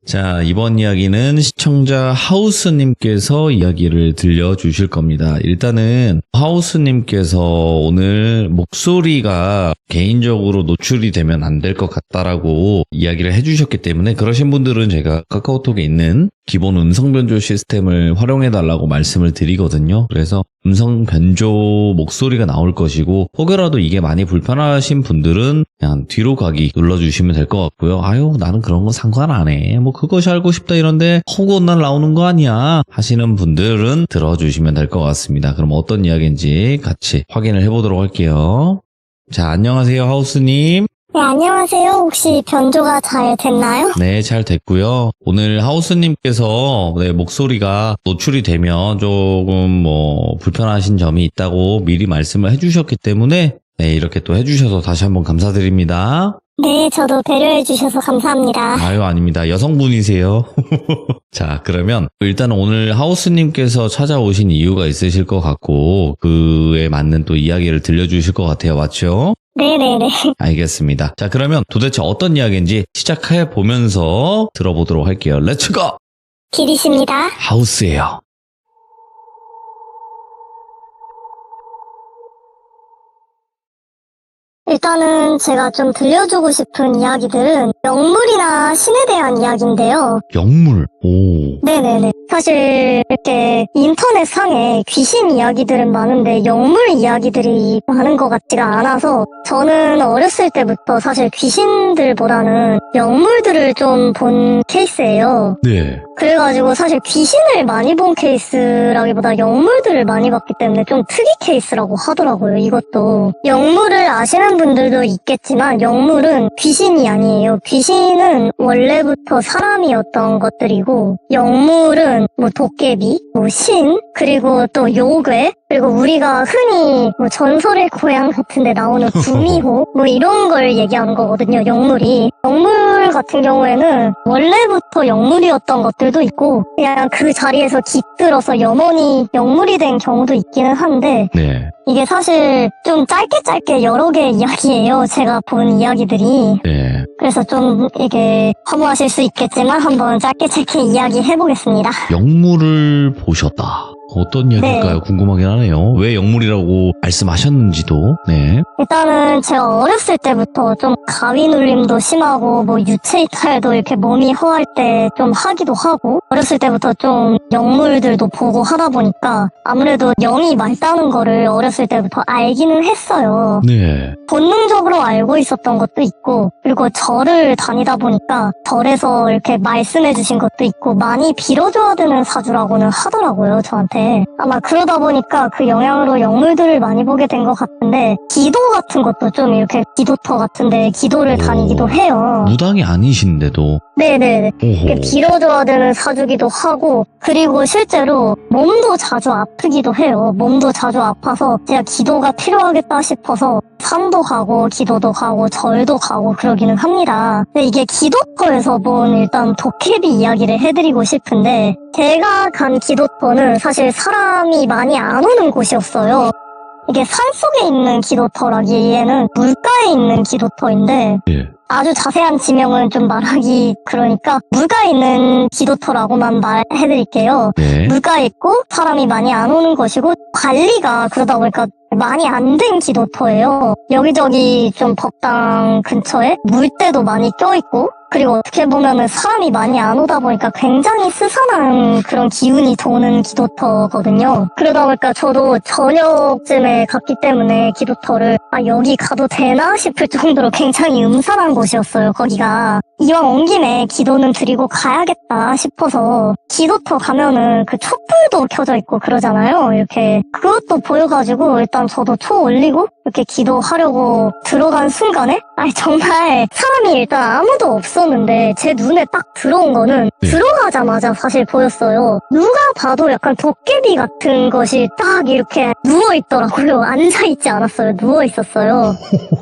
자, 이번 이야기는 시청자 하우스님께서 이야기를 들려주실 겁니다. 일단은 하우스님께서 오늘 목소리가 개인적으로 노출이 되면 안 될 것 같다라고 이야기를 해주셨기 때문에 그러신 분들은 제가 카카오톡에 있는 기본 음성 변조 시스템을 활용해달라고 말씀을 드리거든요. 그래서 음성 변조 목소리가 나올 것이고 혹여라도 이게 많이 불편하신 분들은 그냥 뒤로 가기 눌러주시면 될 것 같고요. 아유 나는 그런 거 상관 안 해. 뭐 그것이 알고 싶다 이런데 허구날 나오는 거 아니야 하시는 분들은 들어주시면 될 것 같습니다. 그럼 어떤 이야기인지 같이 확인을 해보도록 할게요. 자, 안녕하세요 하우스님. 네, 안녕하세요. 혹시 변조가 잘 됐나요? 네, 잘 됐고요. 오늘 하우스님께서 목소리가 노출이 되면 조금 불편하신 점이 있다고 미리 말씀을 해주셨기 때문에 네, 이렇게 또 해주셔서 다시 한번 감사드립니다. 네, 저도 배려해 주셔서 감사합니다. 아유, 아닙니다. 여성분이세요. 자, 그러면 일단 오늘 하우스님께서 찾아오신 이유가 있으실 것 같고 그에 맞는 또 이야기를 들려주실 것 같아요. 맞죠? 네네네. 알겠습니다. 자, 그러면 도대체 어떤 이야기인지 시작해 보면서 들어보도록 할게요. 렛츠고! 길이십니다. 하우스예요. 일단은 제가 좀 들려주고 싶은 이야기들은 영물이나 신에 대한 이야기인데요. 영물. 오. 네네네. 사실 이렇게 인터넷상에 귀신 이야기들은 많은데 영물 이야기들이 많은 것 같지가 않아서 저는 어렸을 때부터 사실 귀신들보다는 영물들을 좀 본 케이스예요. 네. 그래가지고 사실 귀신을 많이 본 케이스라기보다 영물들을 많이 봤기 때문에 좀 특이 케이스라고 하더라고요, 이것도. 영물을 아시는 분들도 있겠지만 영물은 귀신이 아니에요. 귀신은 원래부터 사람이었던 것들이고 영물은 뭐 도깨비, 뭐 신, 그리고 또 요괴, 그리고 우리가 흔히 뭐 전설의 고향 같은데 나오는 구미호 뭐 이런 걸 얘기하는 거거든요, 영물이. 영물 같은 경우에는 원래부터 영물이었던 것들도 있고 그냥 그 자리에서 깃들어서 영원히 영물이 된 경우도 있기는 한데 네. 이게 사실 좀 짧게 여러 개의 이야기예요, 제가 본 이야기들이. 네. 그래서 좀 이게 허무하실 수 있겠지만 한번 짧게 이야기 해보겠습니다. 영물을 보셨다. 어떤 이야기일까요? 네. 궁금하긴 하네요. 왜 영물이라고 말씀하셨는지도. 네. 일단은 제가 어렸을 때부터 좀 가위 눌림도 심하고 뭐 유체이탈도 이렇게 몸이 허할 때 좀 하기도 하고 어렸을 때부터 좀 영물들도 보고 하다 보니까 아무래도 영이 맑다는 거를 어렸을 때부터 알기는 했어요. 네. 본능적으로 알고 있었던 것도 있고 그리고 절을 다니다 보니까 절에서 이렇게 말씀해 주신 것도 있고 많이 빌어줘야 되는 사주라고는 하더라고요, 저한테. 아마 그러다 보니까 그 영향으로 영물들을 많이 보게 된 것 같은데 기도 같은 것도 좀 이렇게 기도터 같은데 기도를 다니기도 해요. 무당이 아니신데도. 네네. 오호. 빌어줘야 되는 사주기도 하고 그리고 실제로 몸도 자주 아프기도 해요. 몸도 자주 아파서 제가 기도가 필요하겠다 싶어서 산도 가고 기도도 가고 절도 가고 그러기는 합니다. 근데 이게 기도터에서 본 일단 도깨비 이야기를 해드리고 싶은데 제가 간 기도터는 사실 사람이 많이 안 오는 곳이었어요. 이게 산속에 있는 기도터라기에는 물가에 있는 기도터인데 예. 아주 자세한 지명은 좀 말하기 그러니까 물가에 있는 기도터라고만 말해드릴게요. 네. 물가에 있고 사람이 많이 안 오는 것이고 관리가 그러다 보니까 많이 안 된 기도터예요. 여기저기 좀 법당 근처에 물때도 많이 껴있고 그리고 어떻게 보면은 사람이 많이 안 오다 보니까 굉장히 스산한 그런 기운이 도는 기도터거든요. 그러다 보니까 저도 저녁쯤에 갔기 때문에 기도터를 여기 가도 되나 싶을 정도로 굉장히 음산한 곳이었어요, 거기가. 이왕 온 김에 기도는 드리고 가야겠다 싶어서 기도터 가면은 그 촛불도 켜져 있고 그러잖아요. 이렇게 그것도 보여가지고 일단 저도 초 올리고 이렇게 기도하려고 들어간 순간에 정말 사람이 일단 아무도 없었는데 제 눈에 딱 들어온 거는 들어가자마자 사실 보였어요. 누가 봐도 약간 도깨비 같은 것이 딱 이렇게 누워있더라고요. 앉아있지 않았어요. 누워있었어요.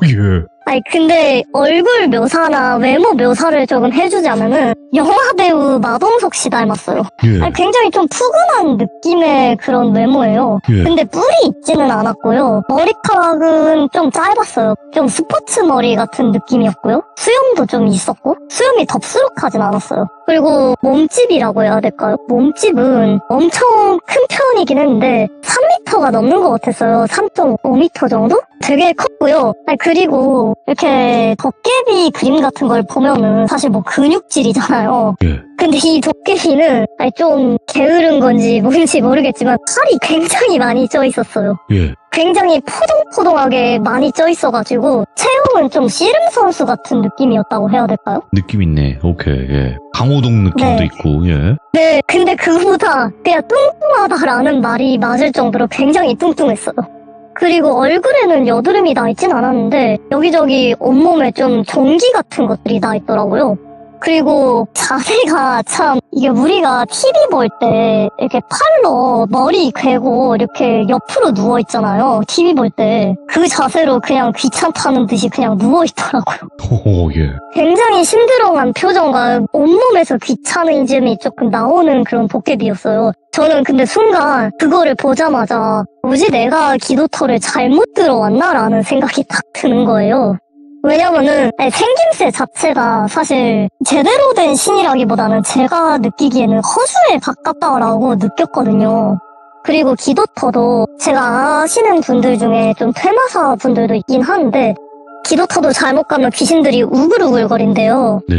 예. 근데 얼굴 묘사나 외모 묘사를 조금 해주자면은 영화배우 마동석 씨 닮았어요. 예. 굉장히 좀 푸근한 느낌의 그런 외모예요. 예. 근데 뿔이 있지는 않았고요. 머리카락은 좀 짧았어요. 좀 스포츠 머리 같은 느낌이었고요. 수염도 좀 있었고 수염이 덥수룩하진 않았어요. 그리고 몸집이라고 해야 될까요? 몸집은 엄청 큰 편이긴 했는데 3m가 넘는 것 같았어요. 3.5m 정도? 되게 컸고요. 그리고 이렇게 도깨비 그림 같은 걸 보면은 사실 뭐 근육질이잖아요. 예. 근데 이 도깨비는 좀 게으른 건지 뭔지 모르겠지만 살이 굉장히 많이 쪄 있었어요. 예. 굉장히 포동포동하게 많이 쪄 있어가지고 체형은 좀 씨름 선수 같은 느낌이었다고 해야 될까요? 느낌 있네. 오케이. 예. 강호동 느낌도 네. 있고. 예. 네, 근데 그거보다 그냥 뚱뚱하다라는 말이 맞을 정도로 굉장히 뚱뚱했어요. 그리고 얼굴에는 여드름이 나 있진 않았는데 여기저기 온몸에 좀 종기 같은 것들이 나 있더라고요. 그리고 자세가 참 이게 우리가 TV 볼 때 이렇게 팔로 머리 괴고 이렇게 옆으로 누워 있잖아요. TV 볼 때 그 자세로 그냥 귀찮다는 듯이 그냥 누워 있더라고요. 오, 예. 굉장히 심드렁한 표정과 온몸에서 귀찮음이 조금 나오는 그런 도깨비였어요. 저는 근데 순간 그거를 보자마자 뭐지 내가 기도터를 잘못 들어왔나라는 생각이 딱 드는 거예요. 왜냐면은 생김새 자체가 사실 제대로 된 신이라기보다는 제가 느끼기에는 허수에 가깝다라고 느꼈거든요. 그리고 기도터도 제가 아시는 분들 중에 좀 퇴마사 분들도 있긴 한데 기도터도 잘못 가면 귀신들이 우글우글거린대요. 네.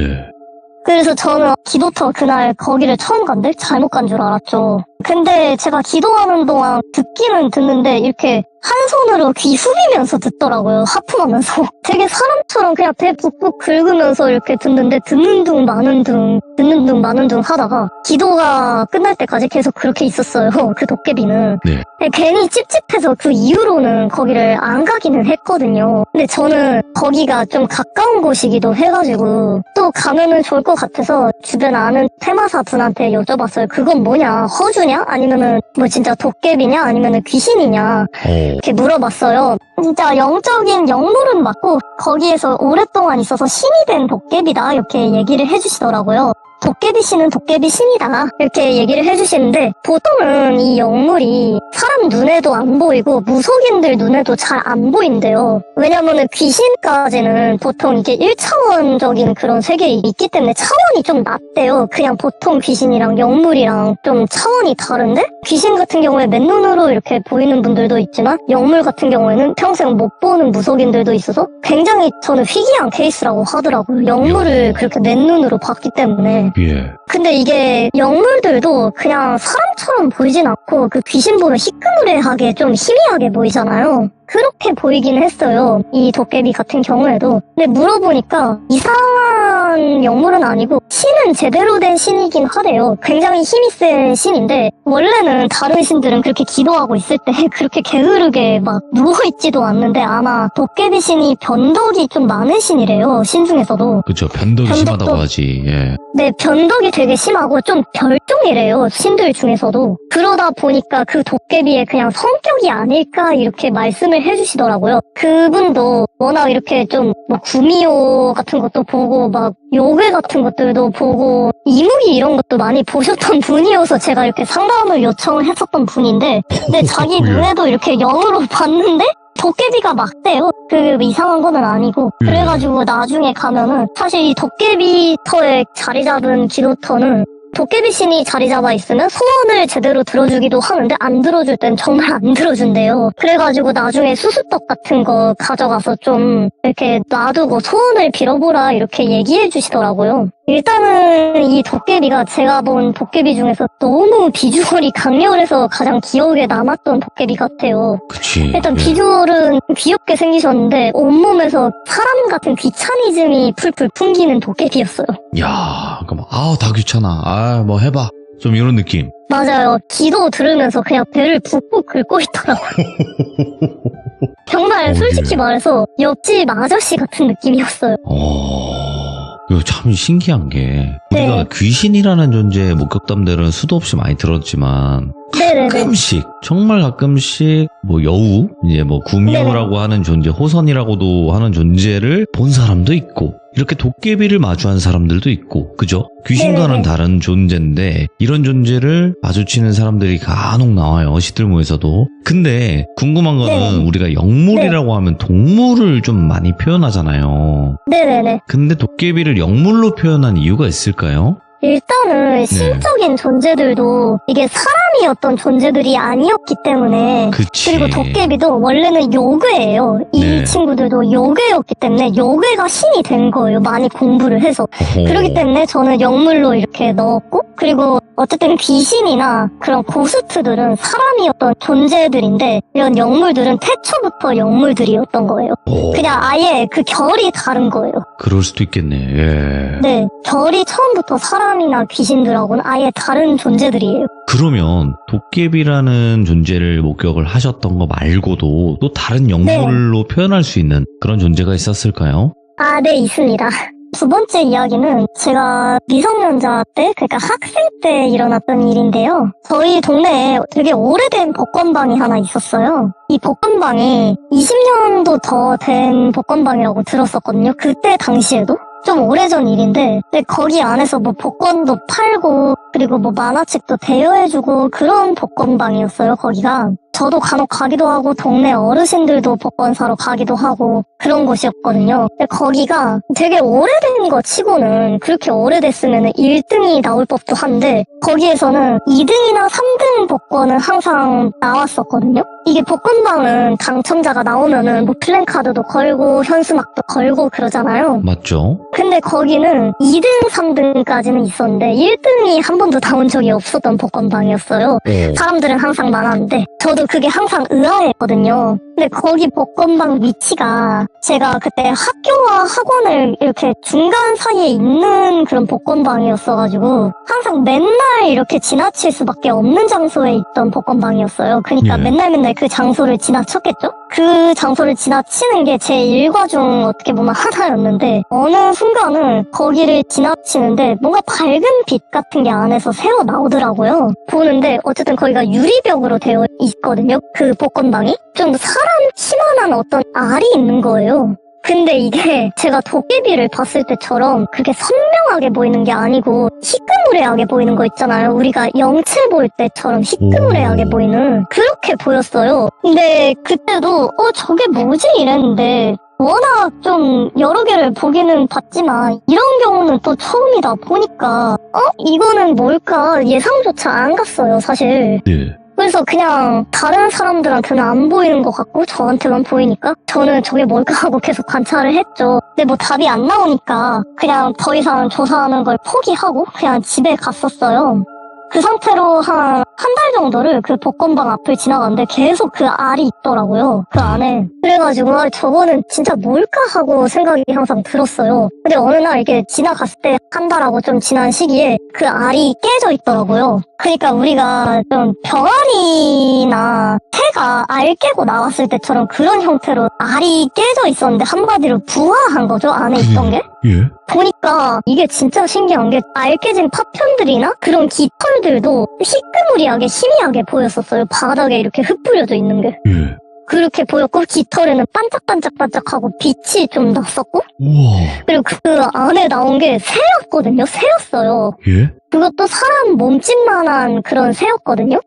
그래서 저는 기도터 그날 거기를 처음 간대? 잘못 간 줄 알았죠. 근데 제가 기도하는 동안 듣기는 듣는데 이렇게 한 손으로 귀 후비면서 듣더라고요. 하품하면서. 되게 사람처럼 그냥 배 푹푹 긁으면서 이렇게 듣는데 듣는 둥 마는 둥 하다가 기도가 끝날 때까지 계속 그렇게 있었어요. 그 도깨비는. 네. 괜히 찝찝해서 그 이후로는 거기를 안 가기는 했거든요. 근데 저는 거기가 좀 가까운 곳이기도 해가지고 또 가면은 좋을 것 같아서 주변 아는 테마사 분한테 여쭤봤어요. 그건 뭐냐? 허주냐? 아니면은 뭐 진짜 도깨비냐? 아니면은 귀신이냐? 이렇게 물어봤어요. 진짜 영적인 영물은 맞고 거기에서 오랫동안 있어서 신이 된 도깨비다 이렇게 얘기를 해주시더라고요. 도깨비 씨는 도깨비 신이다 이렇게 얘기를 해주시는데 보통은 이 영물이 사람 눈에도 안 보이고 무속인들 눈에도 잘 안 보인대요. 왜냐면은 귀신까지는 보통 이게 1차원적인 그런 세계에 있기 때문에 차원이 좀 낮대요. 그냥 보통 귀신이랑 영물이랑 좀 차원이 다른데 귀신 같은 경우에 맨눈으로 이렇게 보이는 분들도 있지만 영물 같은 경우에는 평생 못 보는 무속인들도 있어서 굉장히 저는 희귀한 케이스라고 하더라고요. 영물을 그렇게 맨눈으로 봤기 때문에. 예. 근데 이게 영물들도 그냥 사람처럼 보이진 않고 그 귀신 보면 희끄무레하게 좀 희미하게 보이잖아요. 그렇게 보이긴 했어요. 이 도깨비 같은 경우에도. 근데 물어보니까 이상한 영물은 아니고 신은 제대로 된 신이긴 하대요. 굉장히 힘이 센 신인데 원래는 다른 신들은 그렇게 기도하고 있을 때 그렇게 게으르게 막 누워있지도 않는데 아마 도깨비 신이 변덕이 좀 많은 신이래요. 신 중에서도. 그쵸. 변덕이 심하다고 하지. 예. 네, 변덕이 되게 심하고 좀 별종이래요. 신들 중에서도. 그러다 보니까 그 도깨비의 그냥 성격이 아닐까 이렇게 말씀을 해주시더라고요. 그분도 워낙 이렇게 좀 뭐 구미호 같은 것도 보고 막 요괴 같은 것들도 보고 이무기 이런 것도 많이 보셨던 분이어서 제가 이렇게 상담을 요청을 했었던 분인데 근데 자기 눈에도 이렇게 영으로 봤는데 도깨비가 맞대요. 그 이상한 거는 아니고. 그래가지고 나중에 가면은 사실 이 도깨비 터에 자리 잡은 기도터는 도깨비 신이 자리 잡아 있으면 소원을 제대로 들어주기도 하는데 안 들어줄 땐 정말 안 들어준대요. 그래가지고 나중에 수수떡 같은 거 가져가서 좀 이렇게 놔두고 소원을 빌어보라 이렇게 얘기해 주시더라고요. 일단은 이 도깨비가 제가 본 도깨비 중에서 너무 비주얼이 강렬해서 가장 기억에 남았던 도깨비 같아요. 그치. 일단 예. 비주얼은 귀엽게 생기셨는데 온몸에서 사람 같은 귀차니즘이 풀풀 풍기는 도깨비였어요. 야, 그럼 다 귀찮아. 뭐 해봐. 좀 이런 느낌. 맞아요. 기도 들으면서 그냥 배를 푹푹 긁고 있더라고요. 정말 솔직히 말해서 옆집 아저씨 같은 느낌이었어요. 이거 참 신기한 게 네. 우리가 귀신이라는 존재의 목격담들은 수도 없이 많이 들었지만 네네네. 가끔씩 정말 가끔씩 뭐 여우 이제 뭐 구미호라고 하는 존재 호선이라고도 하는 존재를 본 사람도 있고 이렇게 도깨비를 마주한 사람들도 있고 그죠? 귀신과는 네네네. 다른 존재인데 이런 존재를 마주치는 사람들이 간혹 나와요. 시들모에서도. 근데 궁금한 거는 네네. 우리가 영물이라고 하면 동물을 좀 많이 표현하잖아요. 네네네. 근데 도깨비를 영물로 표현한 이유가 있을까요? 일단은 신적인 존재들도 이게 사람이었던 존재들이 아니었기 때문에 그치. 그리고 도깨비도 원래는 요괴예요. 이 네. 친구들도 요괴였기 때문에 요괴가 신이 된 거예요. 많이 공부를 해서. 어허. 그렇기 때문에 저는 영물로 이렇게 넣었고 그리고 어쨌든 귀신이나 그런 고스트들은 사람이었던 존재들인데 이런 영물들은 태초부터 영물들이었던 거예요. 그냥 아예 그 결이 다른 거예요. 그럴 수도 있겠네. 예. 네, 결이 처음부터 사람이나 귀신들하고는 아예 다른 존재들이에요. 그러면 도깨비라는 존재를 목격을 하셨던 거 말고도 또 다른 영물로 표현할 수 있는 그런 존재가 있었을까요? 아, 네, 있습니다. 두 번째 이야기는 제가 미성년자 때, 그러니까 학생 때 일어났던 일인데요. 저희 동네에 되게 오래된 복권방이 하나 있었어요. 이 복권방이 20년도 더 된 복권방이라고 들었었거든요. 그때 당시에도. 좀 오래전 일인데, 근데 거기 안에서 뭐 복권도 팔고, 그리고 뭐 만화책도 대여해주고 그런 복권방이었어요, 거기가. 저도 간혹 가기도 하고 동네 어르신들도 복권 사러 가기도 하고 그런 곳이었거든요. 근데 거기가 되게 오래된 거 치고는 그렇게 오래됐으면 1등이 나올 법도 한데 거기에서는 2등이나 3등 복권은 항상 나왔었거든요. 이게 복권방은 당첨자가 나오면은 뭐 플랜카드도 걸고 현수막도 걸고 그러잖아요. 맞죠? 근데 거기는 2등, 3등까지는 있었는데 1등이 한 번도 나온 적이 없었던 복권방이었어요. 사람들은 항상 많았는데 저도 그게 항상 의아했거든요. 근데 거기 복권방 위치가 제가 그때 학교와 학원을 이렇게 중간 사이에 있는 그런 복권방이었어가지고 항상 맨날 이렇게 지나칠 수밖에 없는 장소에 있던 복권방이었어요. 그러니까 예. 맨날 그 장소를 지나쳤겠죠? 그 장소를 지나치는 게 제 일과 중 어떻게 보면 하나였는데 어느 순간은 거기를 지나치는데 뭔가 밝은 빛 같은 게 안에서 새어 나오더라고요. 보는데 어쨌든 거기가 유리벽으로 되어 있거든요. 그 복권방이. 좀 사람 키만한 어떤 알이 있는 거예요. 근데 이게 제가 도깨비를 봤을 때처럼 그렇게 선명하게 보이는 게 아니고 희끄무레하게 보이는 거 있잖아요. 우리가 영체 볼 때처럼 희끄무레하게 보이는 그렇게 보였어요. 근데 그때도 저게 뭐지? 이랬는데 워낙 좀 여러 개를 보기는 봤지만 이런 경우는 또 처음이다 보니까 이거는 뭘까 예상조차 안 갔어요, 사실. 네. 그래서 그냥 다른 사람들한테는 안 보이는 것 같고 저한테만 보이니까 저는 저게 뭘까 하고 계속 관찰을 했죠. 근데 뭐 답이 안 나오니까 그냥 더 이상 조사하는 걸 포기하고 그냥 집에 갔었어요. 그 상태로 한 달 정도를 그 복권방 앞을 지나갔는데 계속 그 알이 있더라고요. 그 안에. 그래가지고 저거는 진짜 뭘까 하고 생각이 항상 들었어요. 근데 어느 날 이렇게 지나갔을 때 한 달하고 좀 지난 시기에 그 알이 깨져 있더라고요. 그러니까 우리가 좀 병아리나 새가 알 깨고 나왔을 때처럼 그런 형태로 알이 깨져 있었는데 한마디로 부화한 거죠. 안에 있던 게. 예. 보니까 이게 진짜 신기한 게 알 깨진 파편들이나 그런 깃털들도 희끄무리하게 희미하게 보였었어요. 바닥에 이렇게 흩뿌려져 있는 게. 예. 그렇게 보였고 깃털에는 반짝반짝반짝하고 빛이 좀 났었고 우와. 그리고 그 안에 나온 게 새였거든요. 새였어요. 예? 그것도 사람 몸집만한 그런 새였거든요.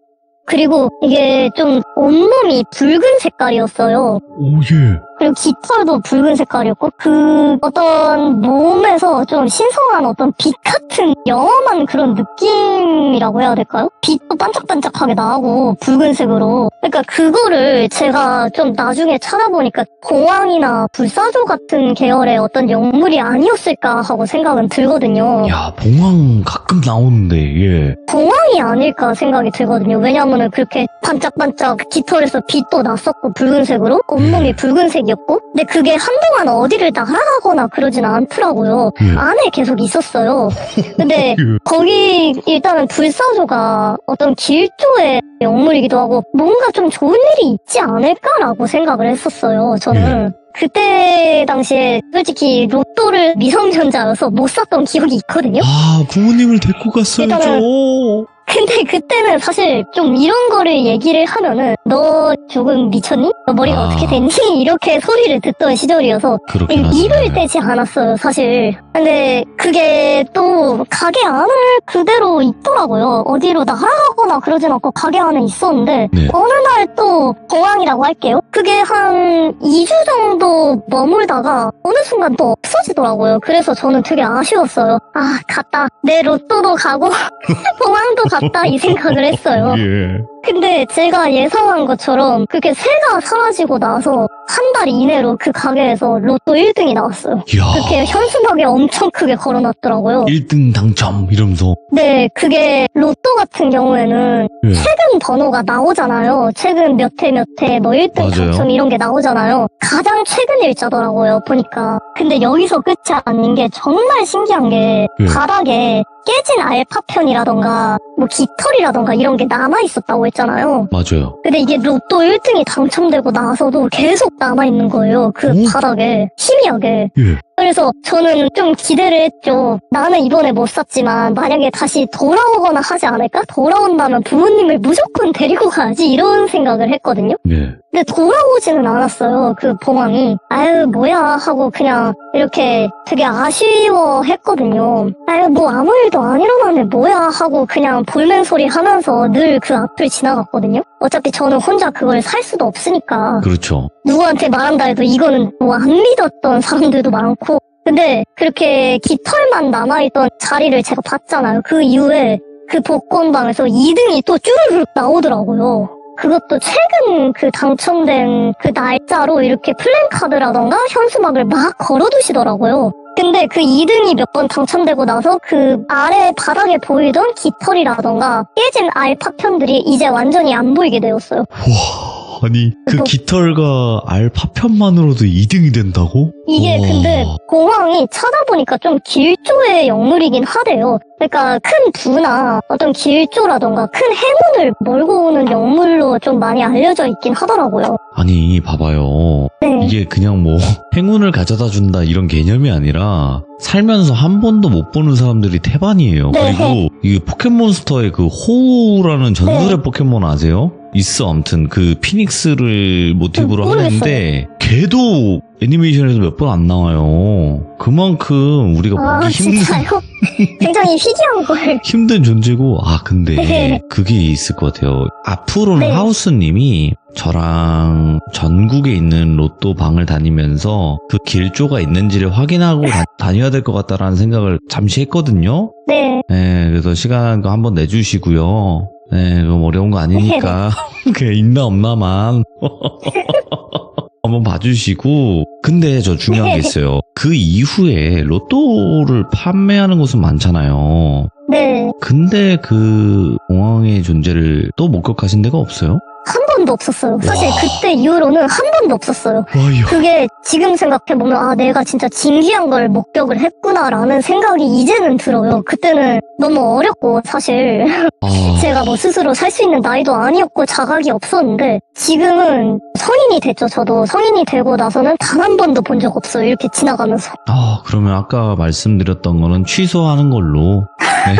그리고 이게 좀 온몸이 붉은 색깔이었어요. 오, 예. 그리고 깃털도 붉은 색깔이었고 그 어떤 몸에서 좀 신성한 어떤 빛 같은 영험한 그런 느낌이라고 해야 될까요? 빛도 반짝반짝하게 나고 붉은색으로. 그러니까 그거를 제가 좀 나중에 찾아보니까 봉황이나 불사조 같은 계열의 어떤 영물이 아니었을까 하고 생각은 들거든요. 야, 봉황 가끔 나오는데, 예. 봉황이 아닐까 생각이 들거든요. 왜냐하면 그렇게 반짝반짝 깃털에서 빛도 났었고 붉은색으로 온몸이 붉은색이었고 근데 그게 한동안 어디를 날아가거나 그러진 않더라고요. 예. 안에 계속 있었어요. 근데 예. 거기 일단은 불사조가 어떤 길조의 영물이기도 하고 뭔가 좀 좋은 일이 있지 않을까라고 생각을 했었어요. 저는. 그때 당시에 솔직히 로또를 미성년자여서 못 샀던 기억이 있거든요. 아, 부모님을 데리고 갔어야죠. 근데 그때는 사실 좀 이런 거를 얘기를 하면은 너 조금 미쳤니? 너 머리가 어떻게 됐니? 이렇게 소리를 듣던 시절이어서 그렇긴 하지. 입을 떼지 않았어요, 사실. 근데 그게 또 가게 안을 그대로 있더라고요. 어디로 나가거나 그러진 않고 가게 안에 있었는데 네. 어느 날 또 봉황이라고 할게요. 그게 한 2주 정도 머물다가 어느 순간 또 없어지더라고요. 그래서 저는 되게 아쉬웠어요. 아, 갔다. 내 로또도 가고 봉황도 갔다 이 생각을 했어요. 예. 근데 제가 예상한 것처럼 그렇게 새가 사라지고 나서 한 달 이내로 그 가게에서 로또 1등이 나왔어요. 이야. 그렇게 현수막에 엄청 크게 걸어놨더라고요. 1등 당첨 이러면서. 네, 그게 로또 같은 경우에는 예. 최근 번호가 나오잖아요. 최근 몇 회 몇 회 뭐 1등 맞아요. 당첨 이런 게 나오잖아요. 가장 최근 일자더라고요, 보니까. 근데 여기서 끝이 아닌 게 정말 신기한 게 예. 바닥에 깨진 알파편이라던가 뭐 깃털이라던가 이런 게 남아있었다고 했잖아요. 맞아요. 근데 이게 로또 1등이 당첨되고 나서도 계속 남아있는 거예요. 그 오? 바닥에 희미하게. 예. 그래서 저는 좀 기대를 했죠. 나는 이번에 못 샀지만 만약에 다시 돌아오거나 하지 않을까? 돌아온다면 부모님을 무조건 데리고 가야지 이런 생각을 했거든요. 예. 근데 돌아오지는 않았어요. 그 봉황이. 아유 뭐야 하고 그냥 이렇게 되게 아쉬워했거든요. 아유 뭐 아무 일도 안 일어나네 뭐야 하고 그냥 볼멘 소리 하면서 늘 그 앞을 지나갔거든요. 어차피 저는 혼자 그걸 살 수도 없으니까 그렇죠. 누구한테 말한다 해도 이거는 뭐 안 믿었던 사람들도 많고 근데 그렇게 깃털만 남아있던 자리를 제가 봤잖아요. 그 이후에 그 복권방에서 2등이 또 쭈르륵 나오더라고요. 그것도 최근 그 당첨된 그 날짜로 이렇게 플랜카드라던가 현수막을 막 걸어두시더라고요. 근데 그 2등이 몇 번 당첨되고 나서 그 아래 바닥에 보이던 깃털이라던가 깨진 알파편들이 이제 완전히 안 보이게 되었어요. 와, 아니 그 또- 깃털과 알 파편만으로도 2등이 된다고? 이게 와. 근데 공황이 찾아보니까 좀 길조의 영물이긴 하대요. 그러니까 큰 부나 어떤 길조라던가 큰 행운을 몰고 오는 영물로 좀 많이 알려져 있긴 하더라고요. 아니 봐봐요. 네. 이게 그냥 뭐 행운을 가져다 준다 이런 개념이 아니라 살면서 한 번도 못 보는 사람들이 태반이에요. 네. 그리고 이 포켓몬스터의 그 호우라는 전설의 네. 포켓몬 아세요? 있어. 아무튼 그 피닉스를 모티브로 모르겠어요. 하는데 걔도 애니메이션에서 몇 번 안 나와요. 그만큼 우리가 아 보기 힘든 진짜요? 굉장히 희귀한 걸. 힘든 존재고, 아, 근데 네. 그게 있을 것 같아요. 앞으로는 네. 하우스님이 저랑 전국에 있는 로또 방을 다니면서 그 길조가 있는지를 확인하고 다녀야 될 것 같다라는 생각을 잠시 했거든요. 네. 네, 그래서 시간 한번 내주시고요. 네, 그럼 어려운 거 아니니까. 그냥 있나 없나만. 한번 봐주시고. 근데 저 중요한 게 있어요. 그 이후에 로또를 판매하는 곳은 많잖아요. 네. 근데 그 공항의 존재를 또 목격하신 데가 없어요? 한 번도 없었어요. 사실 와. 그때 이후로는 한 번도 없었어요. 와요. 그게 지금 생각해보면 아 내가 진짜 진귀한 걸 목격을 했구나라는 생각이 이제는 들어요. 그때는 너무 어렸고 사실 아, 제가 뭐 스스로 살 수 있는 나이도 아니었고 자각이 없었는데 지금은 성인이 됐죠. 저도 성인이 되고 나서는 단 한 번도 본 적 없어요. 이렇게 지나가면서. 그러면 아까 말씀드렸던 거는 취소하는 걸로. 네.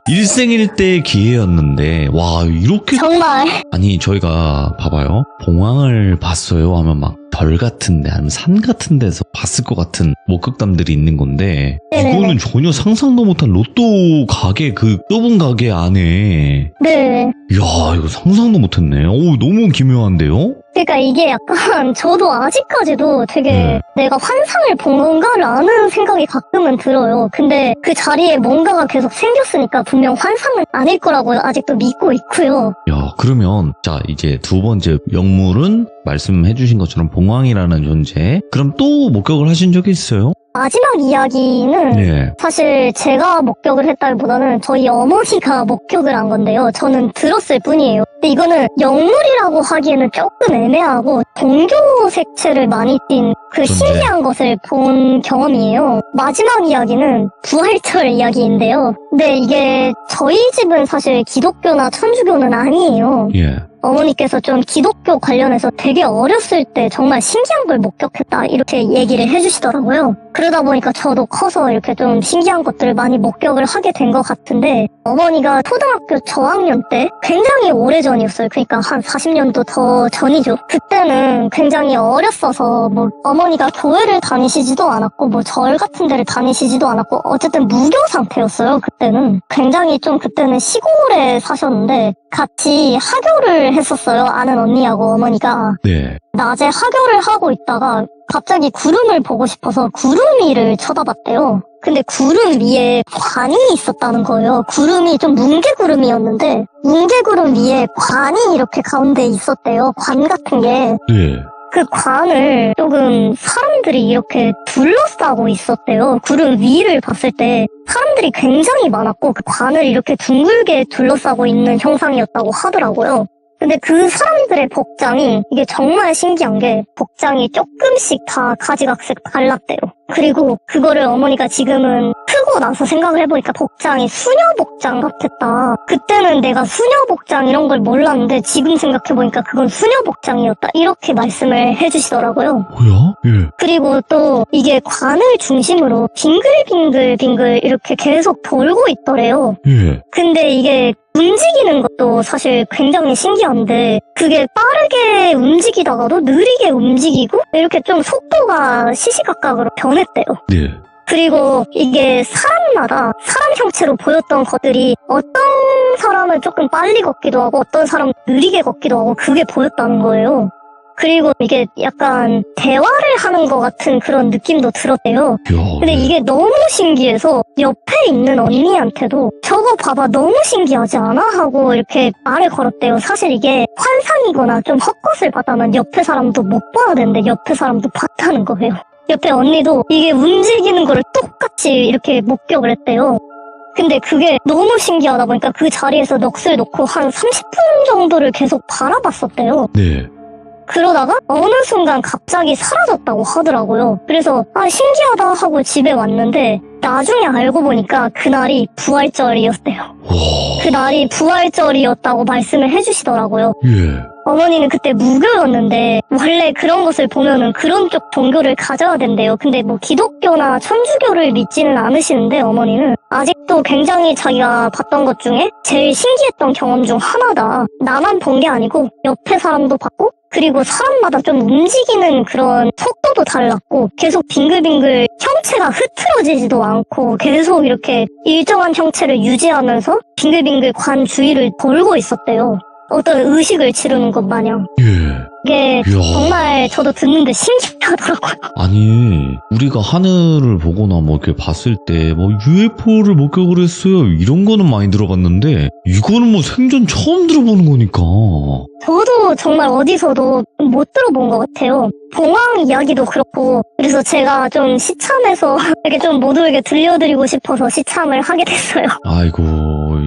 일생일대의 기회였는데, 와, 이렇게. 정말 아니, 저희가 봐봐요. 봉황을 봤어요 하면 막 별 같은데, 아니면 산 같은 데서 봤을 것 같은 목격담들이 있는 건데, 네네네. 이거는 전혀 상상도 못한 로또 가게, 그 좁은 가게 안에, 네. 이야, 이거 상상도 못했네. 오, 너무 기묘한데요? 그러니까 이게 약간 저도 아직까지도 되게 네. 내가 환상을 본 건가라는 생각이 가끔은 들어요. 근데 그 자리에 뭔가가 계속 생겼으니까 분명 환상은 아닐 거라고 아직도 믿고 있고요. 야, 그러면, 자, 이제 두 번째 영물은 말씀해주신 것처럼 봉황이라는 존재. 그럼 또 목격을 하신 적이 있어요? 마지막 이야기는 네. 사실 제가 목격을 했다기보다는 저희 어머니가 목격을 한 건데요. 저는 들었을 뿐이에요. 근데 이거는 영물이라고 하기에는 조금 애매하고 동교 색채를 많이 띤 그 존재. 신기한 것을 본 경험이에요. 마지막 이야기는 부활절 이야기인데요. 근데 이게 저희 집은 사실 기독교나 천주교는 아니에요. 예. 어머니께서 좀 기독교 관련해서 되게 어렸을 때 정말 신기한 걸 목격했다 이렇게 얘기를 해주시더라고요. 그러다 보니까 저도 커서 이렇게 좀 신기한 것들을 많이 목격을 하게 된 것 같은데 어머니가 초등학교 저학년 때 굉장히 오래전이었어요. 그러니까 한 40년도 더 전이죠. 그때는 굉장히 어렸어서 뭐 어머니가 교회를 다니시지도 않았고 뭐 절 같은 데를 다니시지도 않았고 어쨌든 무교 상태였어요. 그때는 굉장히 좀 그때는 시골에 사셨는데 같이 하교를 했었어요. 아는 언니하고 어머니가. 네. 낮에 하교를 하고 있다가 갑자기 구름을 보고 싶어서 구름 위를 쳐다봤대요. 근데 구름 위에 관이 있었다는 거예요. 구름이 좀 뭉게구름이었는데 뭉게구름 위에 관이 이렇게 가운데 있었대요. 관 같은 게. 네. 그 관을 조금 사람들이 이렇게 둘러싸고 있었대요. 구름 위를 봤을 때 사람들이 굉장히 많았고 그 관을 이렇게 둥글게 둘러싸고 있는 형상이었다고 하더라고요. 근데 그 사람들의 복장이 이게 정말 신기한 게 복장이 조금씩 다 가지각색 달랐대요. 그리고 그거를 어머니가 지금은 크고 나서 생각을 해보니까 복장이 수녀 복장 같았다. 그때는 내가 수녀 복장 이런 걸 몰랐는데 지금 생각해보니까 그건 수녀 복장이었다. 이렇게 말씀을 해주시더라고요. 뭐야? 예. 그리고 또 이게 관을 중심으로 빙글빙글 이렇게 계속 돌고 있더래요. 예. 근데 이게 움직이는 것도 사실 굉장히 신기한데 그게 빠르게 움직이다가도 느리게 움직이고 이렇게 좀 속도가 시시각각으로 변했대요. 네. 그리고 이게 사람 때마다 사람 형체로 보였던 것들이 어떤 사람은 조금 빨리 걷기도 하고 어떤 사람은 느리게 걷기도 하고 그게 보였다는 거예요. 그리고 이게 약간 대화를 하는 것 같은 그런 느낌도 들었대요. 근데 이게 너무 신기해서 옆에 있는 언니한테도 저거 봐봐 너무 신기하지 않아? 하고 이렇게 말을 걸었대요. 사실 이게 환상이거나 좀 헛것을 봤다면 옆에 사람도 못 봐야 되는데 옆에 사람도 봤다는 거예요. 옆에 언니도 이게 움직이는 거를 똑같이 이렇게 목격을 했대요. 근데 그게 너무 신기하다 보니까 그 자리에서 넋을 놓고 한 30분 정도를 계속 바라봤었대요. 네. 그러다가 어느 순간 갑자기 사라졌다고 하더라고요. 그래서 신기하다 하고 집에 왔는데 나중에 알고 보니까 그날이 부활절이었대요. 그날이 부활절이었다고 말씀을 해주시더라고요. 예. 어머니는 그때 무교였는데 원래 그런 것을 보면은 그런 쪽 종교를 가져야 된대요. 근데 뭐 기독교나 천주교를 믿지는 않으시는데 어머니는 아직도 굉장히 자기가 봤던 것 중에 제일 신기했던 경험 중 하나다. 나만 본 게 아니고 옆에 사람도 봤고 그리고 사람마다 좀 움직이는 그런 속도도 달랐고 계속 빙글빙글 형체가 흐트러지지도 않고 계속 이렇게 일정한 형체를 유지하면서 빙글빙글 관 주위를 돌고 있었대요. 어떤 의식을 치르는 것 마냥. 예. 이게 이야. 정말 저도 듣는데 신기하더라고요. 아니, 우리가 하늘을 보거나 뭐 이렇게 봤을 때 뭐 UFO를 목격을 했어요. 이런 거는 많이 들어봤는데 이거는 뭐 생전 처음 들어보는 거니까. 저도 정말 어디서도 못 들어본 것 같아요. 봉황 이야기도 그렇고 그래서 제가 좀 시참해서 이렇게 좀 모두에게 들려드리고 싶어서 시참을 하게 됐어요. 아이고,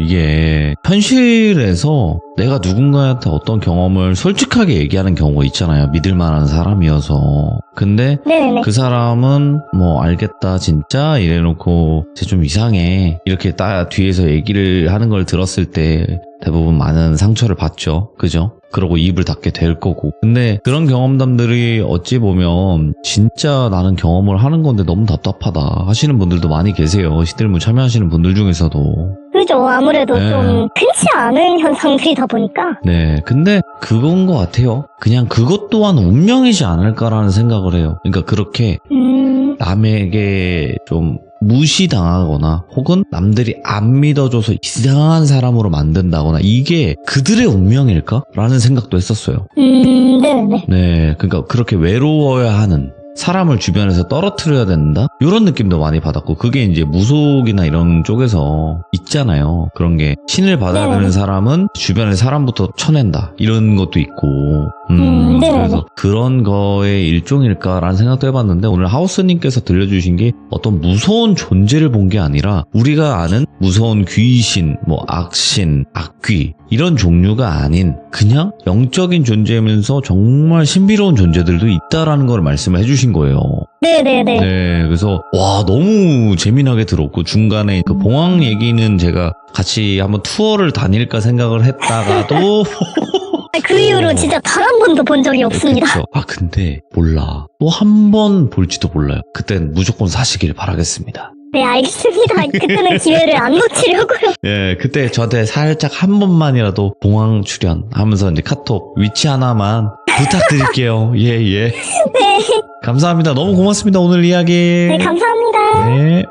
이게 현실에서 내가 누군가한테 어떤 경험을 솔직하게 얘기하는 경우가 있잖아요. 믿을 만한 사람이어서. 근데 네네. 그 사람은 뭐 알겠다 진짜 이래놓고 쟤 좀 이상해 이렇게 딱 뒤에서 얘기를 하는 걸 들었을 때 대부분 많은 상처를 받죠. 그죠? 그러고 입을 닫게 될 거고. 근데 그런 경험담들이 어찌 보면 진짜 나는 경험을 하는 건데 너무 답답하다 하시는 분들도 많이 계세요. 시들무 참여하시는 분들 중에서도. 그죠. 아무래도 네. 좀 흔치 않은 현상들이다 보니까. 네, 근데 그건 것 같아요. 그냥 그것 또한 운명이지 않을까라는 생각을 해요. 그러니까 그렇게 남에게 좀 무시당하거나 혹은 남들이 안 믿어줘서 이상한 사람으로 만든다거나 이게 그들의 운명일까? 라는 생각도 했었어요. 네네. 네, 그러니까 그렇게 외로워야 하는 사람을 주변에서 떨어뜨려야 된다? 이런 느낌도 많이 받았고 그게 이제 무속이나 이런 쪽에서 있잖아요. 그런 게 신을 받아들이는 네. 사람은 주변의 사람부터 쳐낸다 이런 것도 있고 네. 그래서 그런 거의 일종일까라는 생각도 해봤는데 오늘 하우스님께서 들려주신 게 어떤 무서운 존재를 본 게 아니라 우리가 아는 무서운 귀신, 뭐 악신, 악귀 이런 종류가 아닌 그냥 영적인 존재면서 정말 신비로운 존재들도 있다라는 걸 말씀을 해주신 거예요. 네네네. 네, 그래서 와 너무 재미나게 들었고 중간에 그 봉황 얘기는 제가 같이 한번 투어를 다닐까 생각을 했다가도 그 이후로 진짜 단 한 번도 본 적이 없습니다. 그쵸. 아 근데 몰라 또 한 번 볼지도 몰라요. 그땐 무조건 사시길 바라겠습니다. 네, 알겠습니다. 그때는 기회를 안 놓치려고요. 예, 그때 저한테 살짝 한 번만이라도 봉황 출연하면서 이제 카톡 위치 하나만 부탁드릴게요. 예, 예. 네. 감사합니다. 너무 고맙습니다. 오늘 이야기. 네, 감사합니다. 네.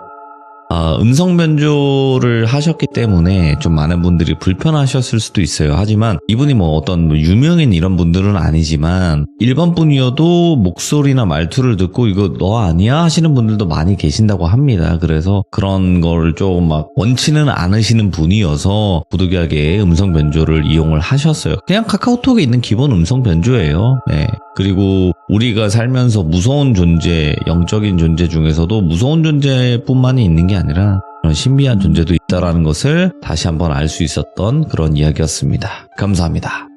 음성 변조를 하셨기 때문에 좀 많은 분들이 불편하셨을 수도 있어요. 하지만 이분이 뭐 어떤 뭐 유명인 이런 분들은 아니지만 일반 분이어도 목소리나 말투를 듣고 이거 너 아니야 하시는 분들도 많이 계신다고 합니다. 그래서 그런 걸 좀 막 원치는 않으시는 분이어서 부득이하게 음성 변조를 이용을 하셨어요. 그냥 카카오톡에 있는 기본 음성 변조예요. 네. 그리고 우리가 살면서 무서운 존재, 영적인 존재 중에서도 무서운 존재뿐만이 있는 게 아니라 그런 신비한 존재도 있다라는 것을 다시 한번 알 수 있었던 그런 이야기였습니다. 감사합니다.